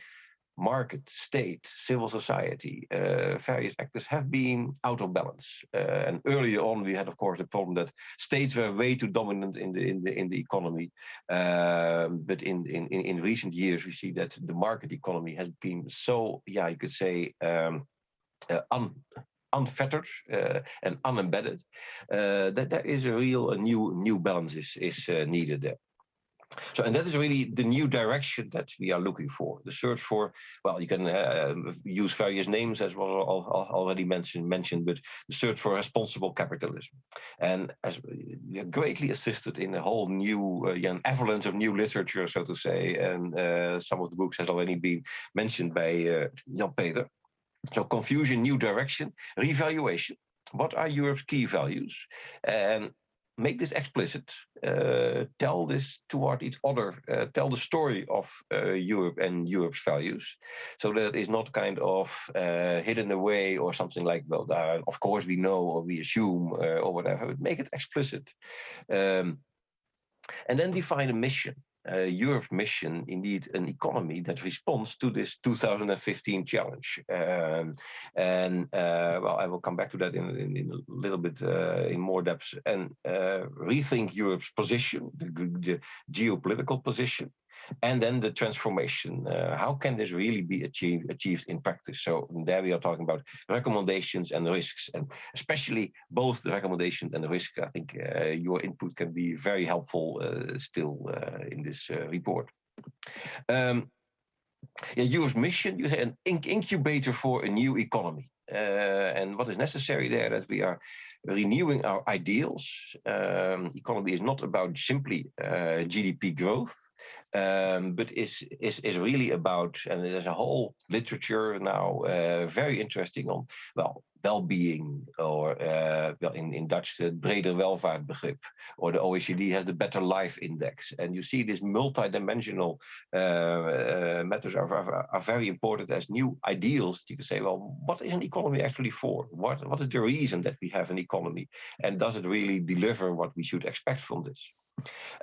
market, state, civil society, various actors have been out of balance. And earlier on, we had, of course, the problem that states were way too dominant in the economy. But in recent years, we see that the market economy has been so, you could say, unfettered and unembedded, that there is a new balance is needed there. So, and that is really the new direction that we are looking for. The search for, well, you can use various names as well already mentioned, but the search for responsible capitalism. And as we are greatly assisted in a whole new, an avalanche of new literature, so to say, and some of the books has already been mentioned by Jan-Peter. So confusion, new direction, revaluation. What are Europe's key values? And make this explicit, tell this toward each other, tell the story of Europe and Europe's values, so that it's not kind of hidden away or something like, well, of course we know or we assume or whatever, but make it explicit. And then define a mission. Europe's mission, indeed, an economy that responds to this 2015 challenge. Well, I will come back to that in a little bit in more depth, and rethink Europe's position, the geopolitical position, and then the transformation. How can this really be achieved in practice? So there we are talking about recommendations and risks, and especially both the recommendation and the risk. I think your input can be very helpful still in this report. Europe's mission, you say, an incubator for a new economy. And what is necessary there, that we are renewing our ideals. Economy is not about simply GDP growth, but is really about, and there's a whole literature now very interesting on, well, well-being, or in Dutch, the breder welvaartbegrip, or the OECD has the Better Life Index. And you see this multidimensional matters are very important as new ideals. You can say, well, what is an economy actually for? What is the reason that we have an economy? And does it really deliver what we should expect from this?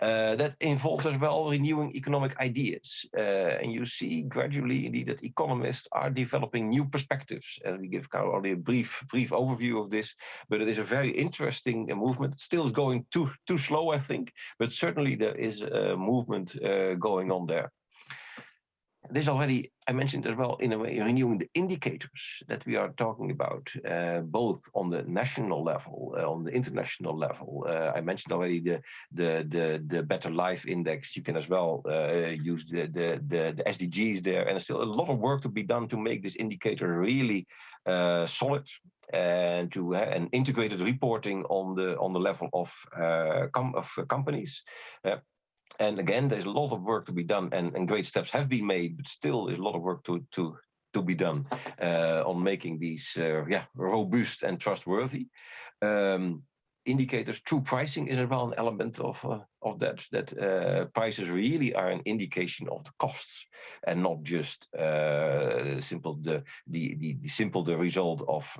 That involves as well renewing economic ideas. And you see gradually indeed that economists are developing new perspectives. And we give only a brief overview of this, but it is a very interesting movement. It still is going too slow, I think, but certainly there is a movement going on there. This already, I mentioned as well, in a way, renewing the indicators that we are talking about, both on the national level, on the international level. I mentioned already the Better Life Index. You can as well use the SDGs there, and there's still a lot of work to be done to make this indicator really solid, and to an integrated reporting on the level of companies. And again, there's a lot of work to be done, and great steps have been made, but still there's a lot of work to be done on making these robust and trustworthy. Indicators, true pricing is as well an element of that prices really are an indication of the costs, and not just the result of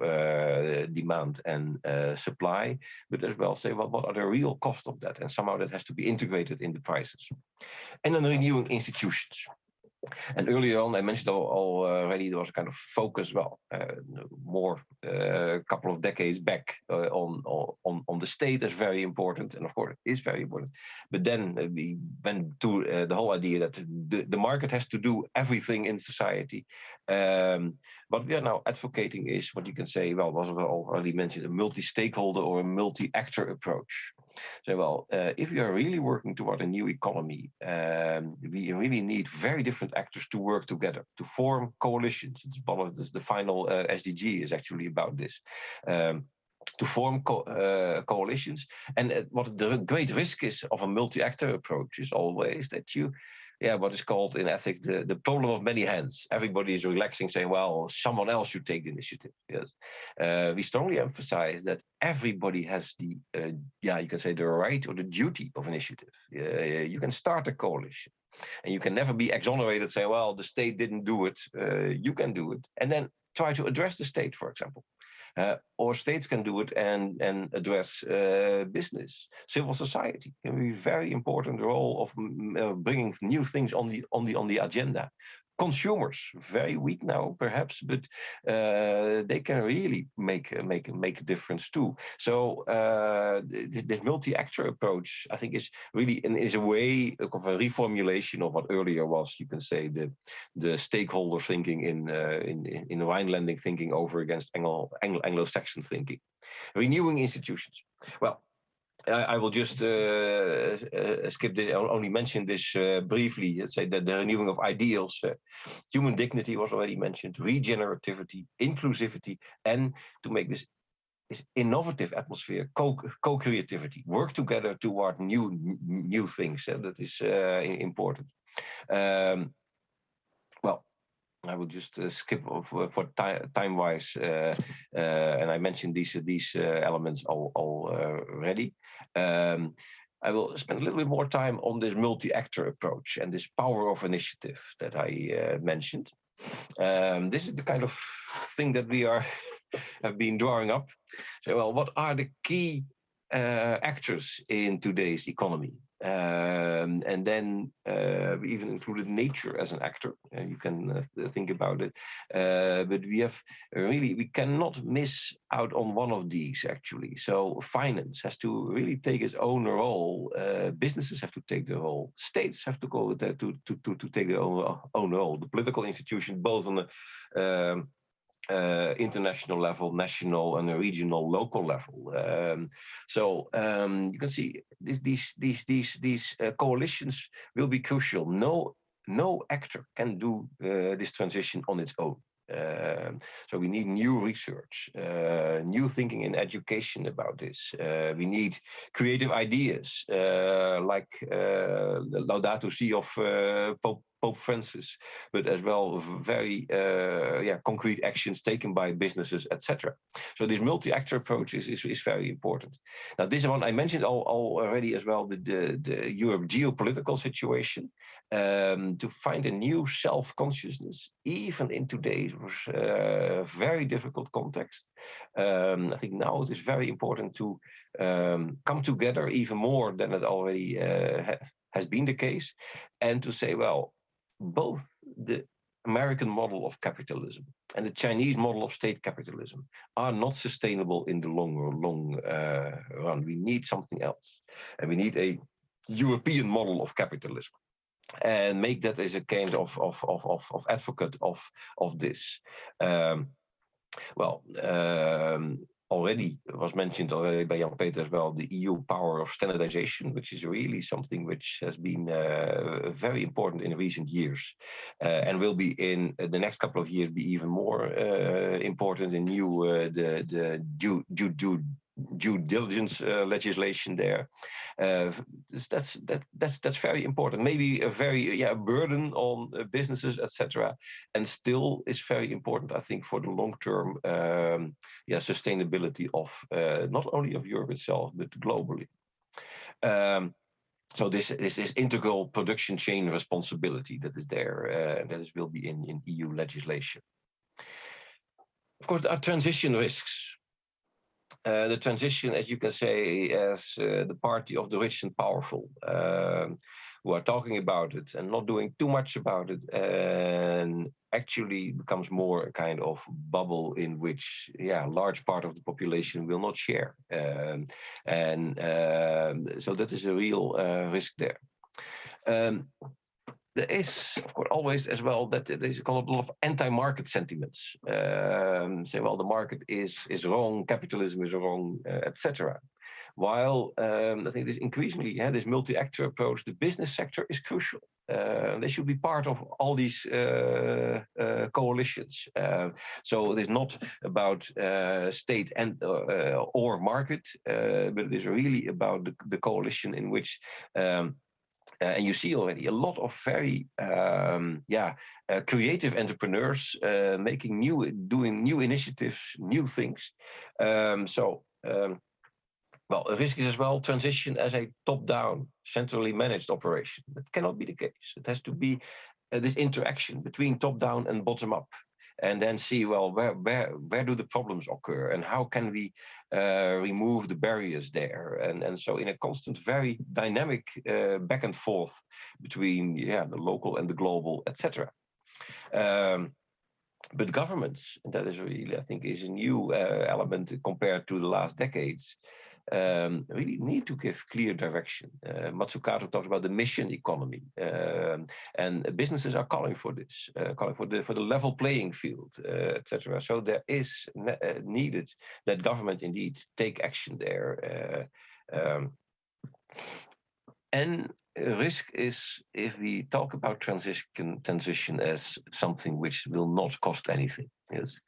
demand and supply, but as well say, well, what are the real costs of that, and somehow that has to be integrated in the prices. And then renewing institutions. And earlier on, I mentioned already there was a kind of focus, more a couple of decades back on the state as very important, and of course it is very important. But then we went to the whole idea that the market has to do everything in society. What we are now advocating is what you can say, was already mentioned, a multi-stakeholder or a multi-actor approach. So, if we are really working toward a new economy, we really need very different actors to work together, to form coalitions. It's one of the final SDG is actually about this. To form coalitions. And what the great risk is of a multi-actor approach is always that you, what is called in ethics the problem of many hands. Everybody is relaxing, saying, well, someone else should take the initiative. Yes, we strongly emphasize that everybody has the, you can say the right or the duty of initiative. You can start a coalition. And you can never be exonerated, say, well, the state didn't do it. You can do it. And then try to address the state, for example. Or states can do it and address business. Civil society can be a very important role of bringing new things on the agenda. Consumers, very weak now, perhaps, but they can really make a difference too. So this multi-actor approach, I think, is really is a way of a reformulation of what earlier was, you can say, the stakeholder thinking in the Rhinelandic thinking over against Anglo-Saxon thinking. Renewing institutions. Well, I will just skip this. I'll only mention this briefly. Let's say that the renewing of ideals, human dignity was already mentioned, regenerativity, inclusivity, and to make this innovative atmosphere, co-creativity, work together toward new things. That is important. I will just skip for time-wise, and I mentioned these elements already. I will spend a little bit more time on this multi-actor approach and this power of initiative that I mentioned. This is the kind of thing that we have been drawing up. So, what are the key actors in today's economy? And then we even included nature as an actor. You can think about it. But we cannot miss out on one of these, actually. So finance has to really take its own role. Businesses have to take their role. States have to go to take their own role. The political institution, both on the international level, national and regional, local level. You can see these coalitions will be crucial. No actor can do this transition on its own. So we need new research, new thinking in education about this. We need creative ideas, like the Laudato Si of Pope Francis, but as well very concrete actions taken by businesses, etc. So this multi-actor approach is very important. Now this one I mentioned already as well, the Europe geopolitical situation. To find a new self-consciousness, even in today's very difficult context. I think now it is very important to come together even more than it already has been the case, and to say, well, both the American model of capitalism and the Chinese model of state capitalism are not sustainable in the long run. We need something else, and we need a European model of capitalism. And make that as a kind of advocate of this. Already was mentioned already by Jan-Peter as well, the EU power of standardization, which is really something which has been very important in recent years, and will be in the next couple of years be even more important in the due diligence legislation there. That's very important. Maybe a very burden on businesses, etc. And still is very important, I think, for the long-term sustainability of not only of Europe itself but globally. So this is integral production chain responsibility that is there, will be in EU legislation. Of course, there are transition risks. The transition, as you can say, as the party of the rich and powerful. who are talking about it and not doing too much about it, and actually becomes more a kind of bubble in which, a large part of the population will not share. So that is a real risk there. There is, of course, always as well that there is a lot of anti-market sentiments. Say, well, the market is wrong, capitalism is wrong, etc. While I think this increasingly, this multi-actor approach, the business sector is crucial. They should be part of all these coalitions. So it is not about state and or market, but it is really about the coalition in which. And you see already a lot of very creative entrepreneurs doing new initiatives, new things. Well, a risk is as well transition as a top-down, centrally managed operation. That cannot be the case. It has to be this interaction between top-down and bottom-up, and then see, well, where do the problems occur, and how can we remove the barriers there, and so in a constant, very dynamic back and forth between the local and the global, etc. But governments, and that is really, I think, is a new element compared to the last decades. Really need to give clear direction. Mazzucato talked about the mission economy, and businesses are calling for this, calling for the level playing field, etc. So there is needed that government indeed take action there. And risk is if we talk about transition as something which will not cost anything. Yes,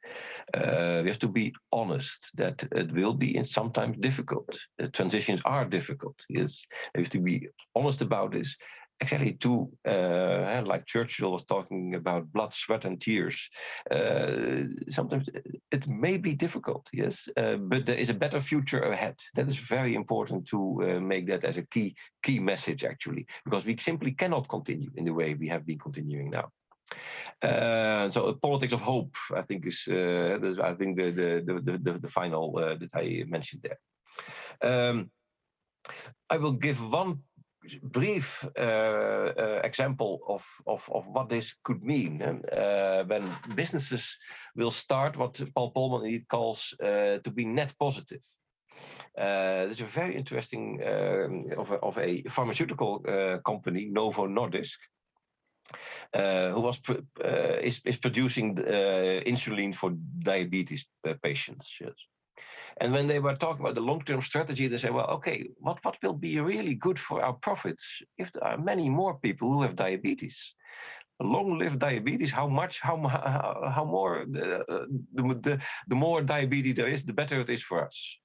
we have to be honest that it will be sometimes difficult. Transitions are difficult. Yes, we have to be honest about this. Exactly, to like Churchill was talking about blood, sweat, and tears. Sometimes it may be difficult, yes, but there is a better future ahead. That is very important to make that as a key message, actually, because we simply cannot continue in the way we have been continuing now. So politics of hope, I think, is I think the final that I mentioned there. I will give one brief example of what this could mean when businesses will start what Paul Polman indeed calls to be net positive. There's a very interesting of a pharmaceutical company, Novo Nordisk, who is producing insulin for diabetes patients. Yes. And when they were talking about the long-term strategy, they say, well, okay, what will be really good for our profits if there are many more people who have diabetes? Long-lived diabetes, how more, the more diabetes there is, the better it is for us.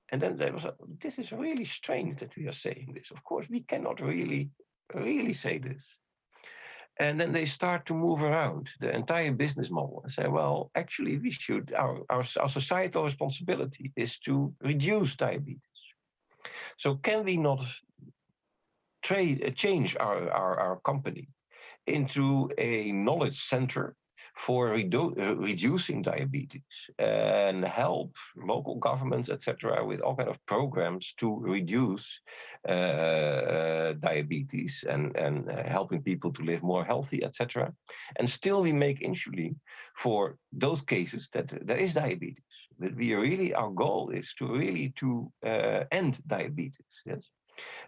And then there was, this is really strange that we are saying this. Of course, we cannot really say this. And then they start to move around the entire business model and say, well, actually, we should, our societal responsibility is to reduce diabetes. So can we not change our company into a knowledge center for reducing diabetes and help local governments, etc., with all kinds of programs to reduce diabetes and helping people to live more healthy, etc. And still we make insulin for those cases that there is diabetes. But we really, our goal is to really end diabetes. Yes,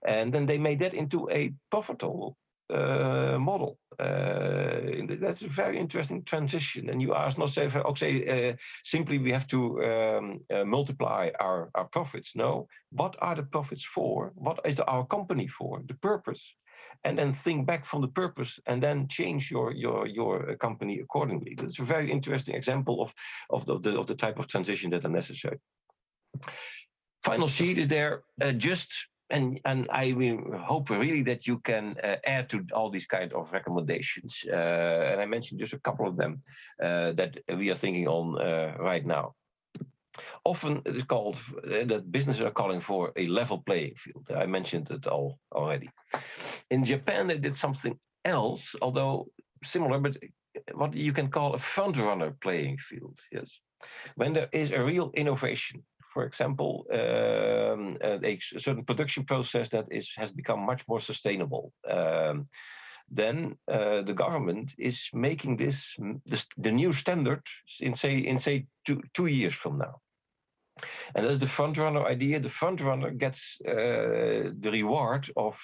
and then they made that into a profitable model. That's a very interesting transition. And you ask not say simply we have to multiply our profits. No, what are the profits for? What is our company for? The purpose. And then think back from the purpose and then change your company accordingly. That's a very interesting example of the type of transition that are necessary. Final sheet is there and I hope really that you can add to all these kind of recommendations. And I mentioned just a couple of them that we are thinking on right now. Often it is called that businesses are calling for a level playing field. I mentioned it already. In Japan, they did something else, although similar, but what you can call a front runner playing field. Yes, when there is a real innovation. for example, a certain production process that has become much more sustainable, then the government is making this the new standard in say 2 years from now. And that's the front runner idea. The front runner gets the reward of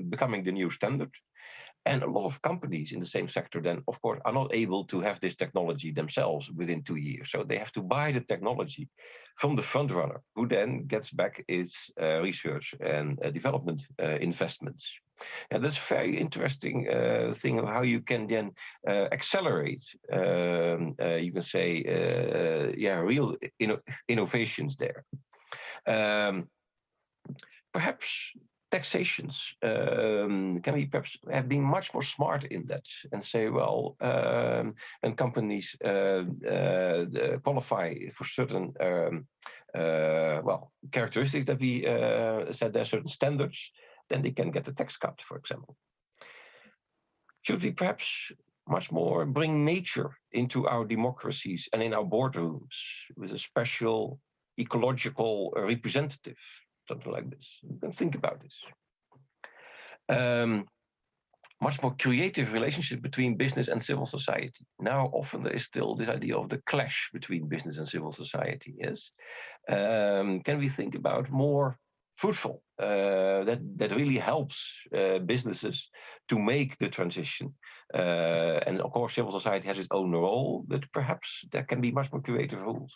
becoming the new standard. And a lot of companies in the same sector then, of course, are not able to have this technology themselves within 2 years. So they have to buy the technology from the front runner, who then gets back its research and development investments. And that's a very interesting thing of how you can then accelerate, you can say, real innovations there. Perhaps taxations can be perhaps have been much more smart in that and say, well, when companies qualify for certain characteristics that we said there are certain standards, then they can get a tax cut, for example. Should we perhaps much more bring nature into our democracies and in our boardrooms with a special ecological representative? Something like this. You can think about this. Much more creative relationship between business and civil society. Now, often there is still this idea of the clash between business and civil society. Yes, can we think about more fruitful that really helps businesses to make the transition? And of course, civil society has its own role, but perhaps there can be much more creative rules.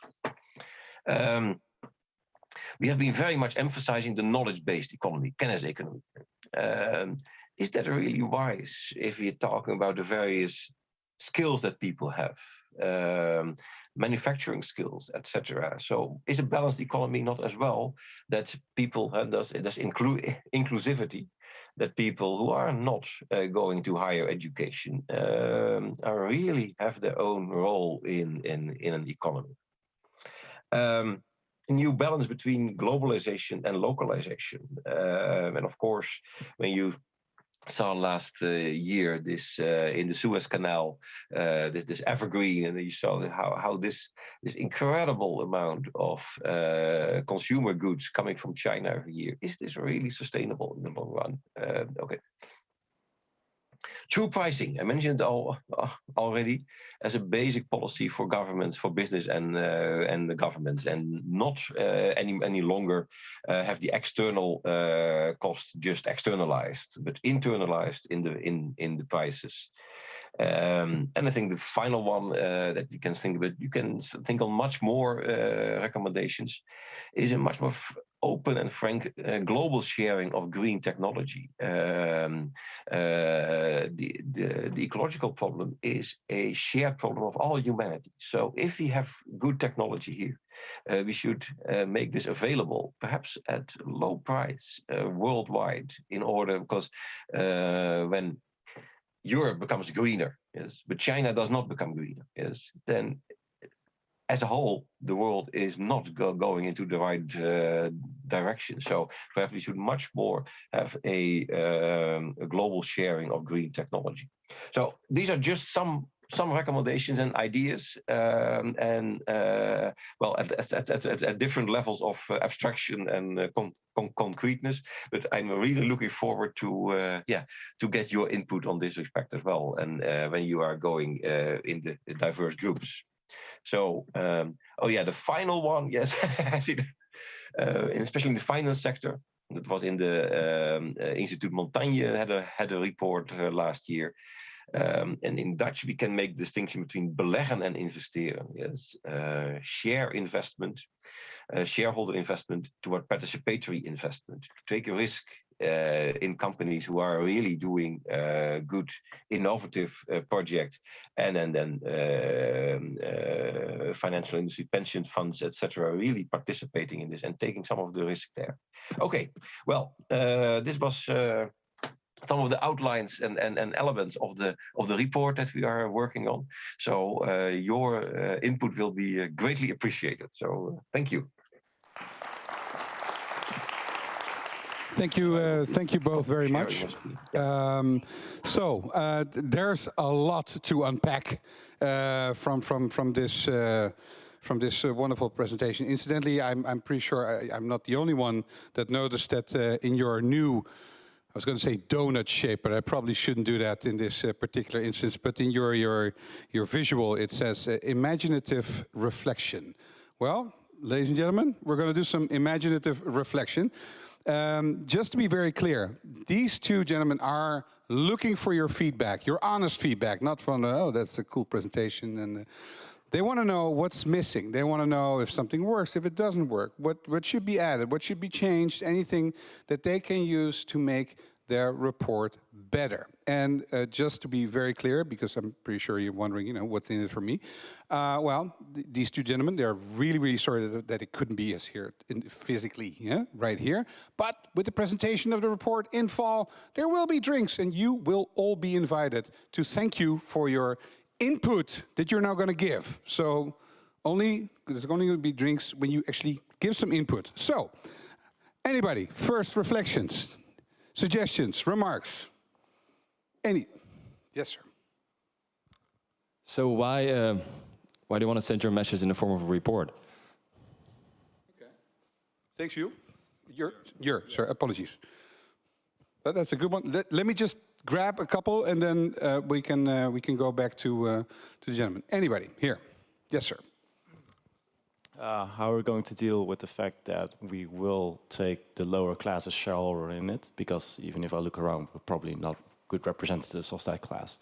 We have been very much emphasizing the knowledge-based economy, kenniseconomie. Is that really wise if we're talking about the various skills that people have, manufacturing skills, etc.? So is a balanced economy not as well that people, does inclusivity, that people who are not going to higher education really have their own role in an economy? A new balance between globalization and localization. And of course, when you saw last year this in the Suez Canal, this evergreen, and you saw how this incredible amount of consumer goods coming from China every year. Is this really sustainable in the long run? Okay. True pricing, I mentioned already, as a basic policy for governments, for business and the governments, and not any longer have the external costs just externalized, but internalized in the prices. And I think the final one that you can think about, you can think on much more recommendations, is a much more open and frank global sharing of green technology. The ecological problem is a shared problem of all humanity. So if we have good technology here, we should make this available, perhaps at low price worldwide, in order, because when Europe becomes greener, yes, but China does not become greener, yes, then as a whole, the world is not going into the right direction. So perhaps we should much more have a global sharing of green technology. So these are just some recommendations and ideas, at different levels of abstraction and concreteness. But I'm really looking forward to get your input on this respect as well, and when you are going in the diverse groups. So, the final one, yes, I see, especially in the finance sector. That was in the Institute Montagne had a report last year. And in Dutch, we can make the distinction between beleggen and investeren. Yes, share investment, shareholder investment toward participatory investment. To take a risk in companies who are really doing good, innovative projects, and then financial industry, pension funds, etc., really participating in this and taking some of the risk there. Okay, well, this was some of the outlines and elements of the report that we are working on. So your input will be greatly appreciated. So thank you. Thank you both very much. There's a lot to unpack from this from this wonderful presentation. Incidentally, I'm pretty sure I'm not the only one that noticed that in your new, I was going to say donut shape, but I probably shouldn't do that in this particular instance. But in your visual, it says imaginative reflection. Well, ladies and gentlemen, we're going to do some imaginative reflection. Just to be very clear, these two gentlemen are looking for your feedback, your honest feedback, not from, oh, that's a cool presentation. And they want to know what's missing. They want to know if something works, if it doesn't work, what should be added, what should be changed, anything that they can use to make their report better. And just to be very clear, because I'm pretty sure you're wondering, what's in it for me. Well, these two gentlemen, they're really, really sorry that it couldn't be us here physically, right here. But with the presentation of the report in fall, there will be drinks, and you will all be invited to thank you for your input that you're now going to give. So there's only going to be drinks when you actually give some input. So, anybody, first reflections? Suggestions, remarks? Yes, sir. So why do you want to send your message in the form of a report? Okay. Thanks, you. Sir, apologies. But that's a good one. Let me just grab a couple, and then we can go back to the gentleman. Anybody here? Yes, sir. How are we going to deal with the fact that we will take the lower class as shareholder in it? Because even if I look around, we're probably not good representatives of that class.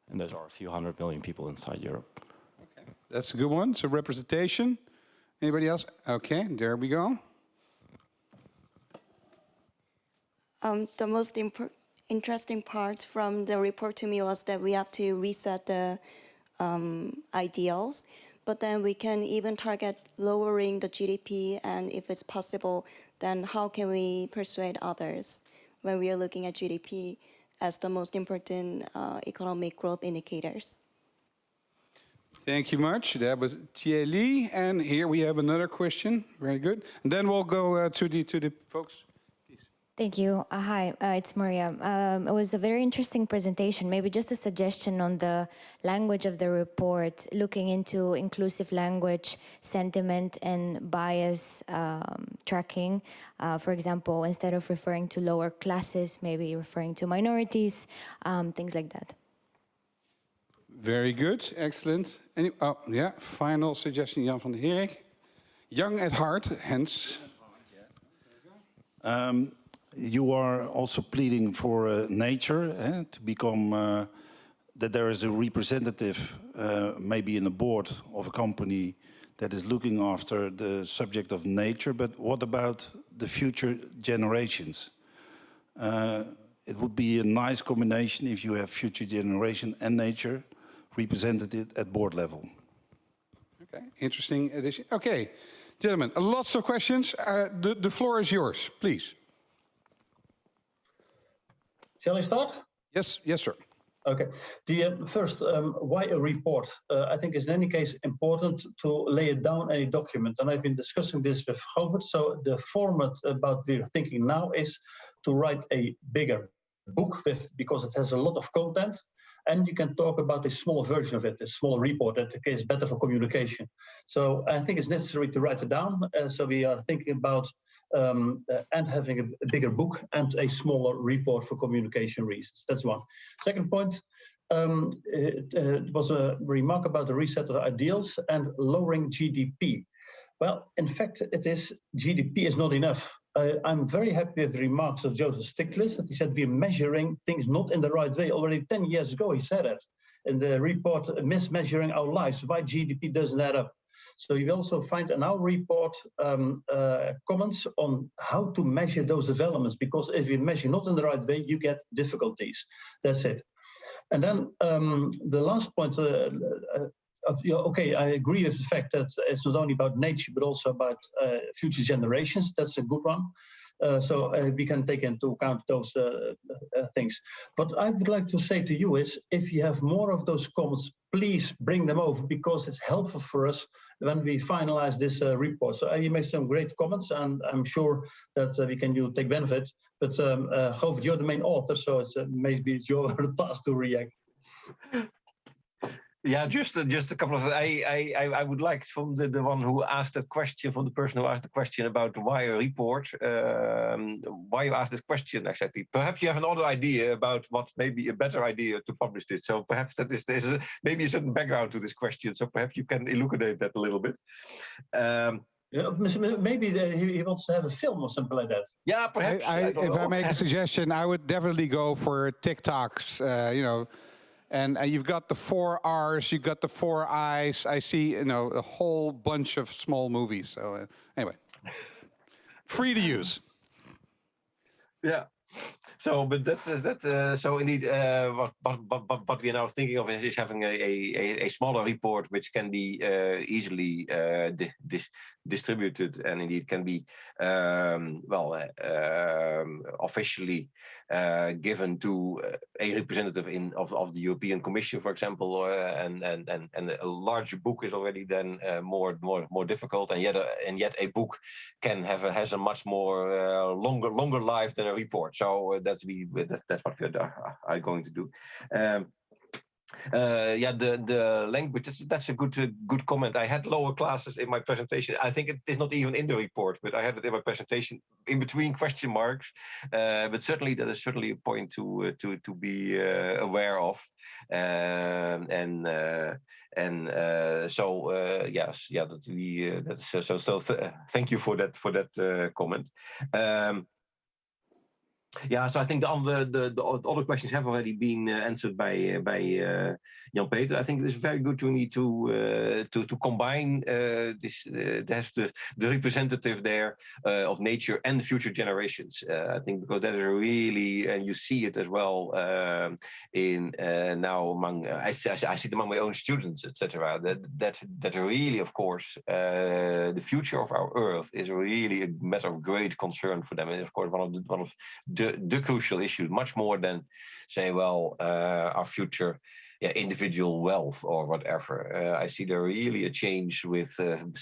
And there are a few 100 million people inside Europe. Okay. That's a good one. So representation. Anybody else? Okay, there we go. The most interesting part from the report to me was that we have to reset the ideals. But then we can even target lowering the GDP, and if it's possible, then how can we persuade others when we are looking at GDP as the most important economic growth indicators? Thank you much. That was Thierry, and here we have another question. Very good. And then we'll go to the folks. Thank you. Hi, it's Maria. It was a very interesting presentation. Maybe just a suggestion on the language of the report, looking into inclusive language, sentiment, and bias tracking. For example, instead of referring to lower classes, maybe referring to minorities, things like that. Very good. Excellent. Final suggestion, Jan van der Herik. Young at heart, hence... You are also pleading for nature to become, that there is a representative, maybe in the board of a company that is looking after the subject of nature, but what about the future generations? It would be a nice combination if you have future generation and nature represented at board level. Okay, interesting addition. Okay, gentlemen, lots of questions. The floor is yours, please. Shall I start? Yes, sir. Okay. The first, why a report? I think is in any case important to lay it down any document. And I've been discussing this with Govert. So the format about we're thinking now is to write a bigger book because it has a lot of content. And you can talk about a small version of it, a smaller report that is better for communication. So I think it's necessary to write it down. So we are thinking about and having a bigger book and a smaller report for communication reasons. That's one. Second point, it was a remark about the reset of ideals and lowering GDP. Well, in fact, GDP is not enough. I'm very happy with the remarks of Joseph Stiglitz that he said we're measuring things not in the right way. Already 10 years ago, he said it in the report, Mismeasuring Our Lives, why GDP doesn't add up. So you will also find in our report comments on how to measure those developments, because if you measure not in the right way, you get difficulties. That's it. And then the last point, okay, I agree with the fact that it's not only about nature, but also about future generations. That's a good one. So we can take into account those things. What I would like to say to you is, if you have more of those comments, please bring them over, because it's helpful for us when we finalize this report. So you made some great comments, and I'm sure that we can take benefit. But Govert, you're the main author, so maybe it's your task to react. Yeah, just a couple of. I would like from the one who asked that question, from the person who asked the question about why a report, why you asked this question exactly. Perhaps you have another idea about what may be a better idea to publish this. So perhaps there's maybe a certain background to this question. So perhaps you can elucidate that a little bit. Yeah, maybe he wants to have a film or something like that. Yeah, perhaps. If I make a suggestion, I would definitely go for TikToks. You know. And you've got the 4 R's, you've got the 4 I's. I see, you know, a whole bunch of small movies. So anyway, free to use. Yeah. So, but so indeed, what we are now thinking of is having a smaller report which can be easily distributed, and indeed can be officially given to a representative of the European Commission, for example, and a larger book is already then more difficult, and yet a book has a much more longer life than a report. So that's what we are going to do. The language, that's a good comment. I had lower classes in my presentation. I think it is not even in the report, but I had it in my presentation in between question marks. But certainly that is certainly a point to be aware of. Thank you for that comment. Yeah, so I think the other questions have already been answered by Jan-Peter. I think it is very good to combine this. There's the representative there of nature and the future generations. I think because that is really, and you see it as well in now among I see it among my own students, etc. That really, of course, the future of our Earth is really a matter of great concern for them, and of course one of the crucial issues, much more than say, our future individual wealth or whatever. I see there really a change with 10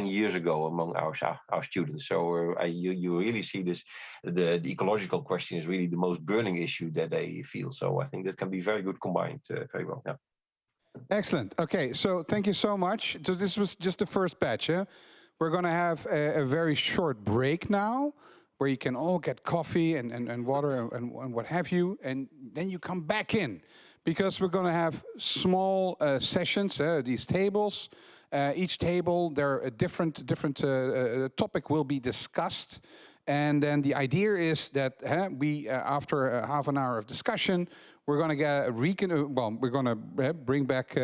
years ago among our students. So you really see this, the ecological question is really the most burning issue that they feel. So I think that can be very good combined very well. Yeah. Excellent. Okay, so thank you so much. So this was just the first batch. Yeah? We're going to have a very short break now, where you can all get coffee and water and what have you, and then you come back in, because we're going to have small sessions, these tables. Each table, there a different topic will be discussed, and then the idea is that we, after a half an hour of discussion, we're going to bring back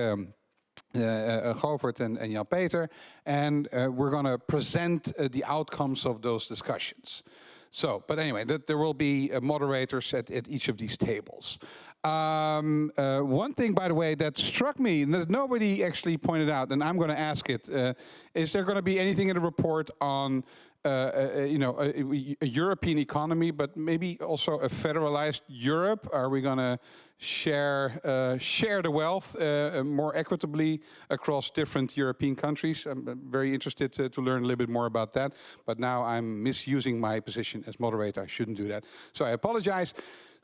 Govert and Jan-Peter, and we're going to present the outcomes of those discussions. So, but anyway, there will be moderators at each of these tables. One thing, by the way, that struck me, that nobody actually pointed out, and I'm going to ask it, is there going to be anything in the report on a European economy, but maybe also a federalized Europe? Are we going to share the wealth more equitably across different European countries? I'm very interested to learn a little bit more about that. But now I'm misusing my position as moderator. I shouldn't do that. So I apologize.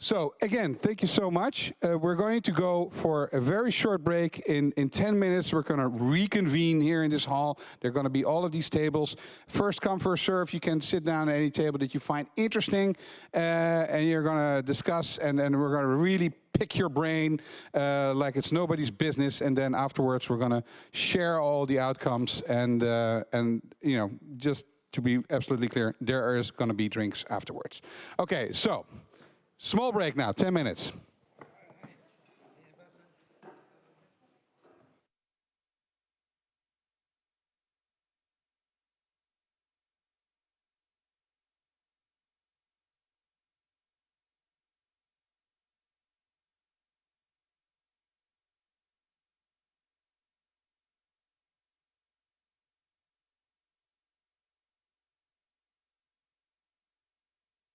So again, thank you so much. We're going to go for a very short break. In 10 minutes, we're going to reconvene here in this hall. There are going to be all of these tables. First come, first serve. You can sit down at any table that you find interesting, and you're going to discuss, and we're going to really pick your brain like it's nobody's business. And then afterwards, we're going to share all the outcomes. And you know, just to be absolutely clear, there is going to be drinks afterwards. Okay, so. Small break now, 10 minutes.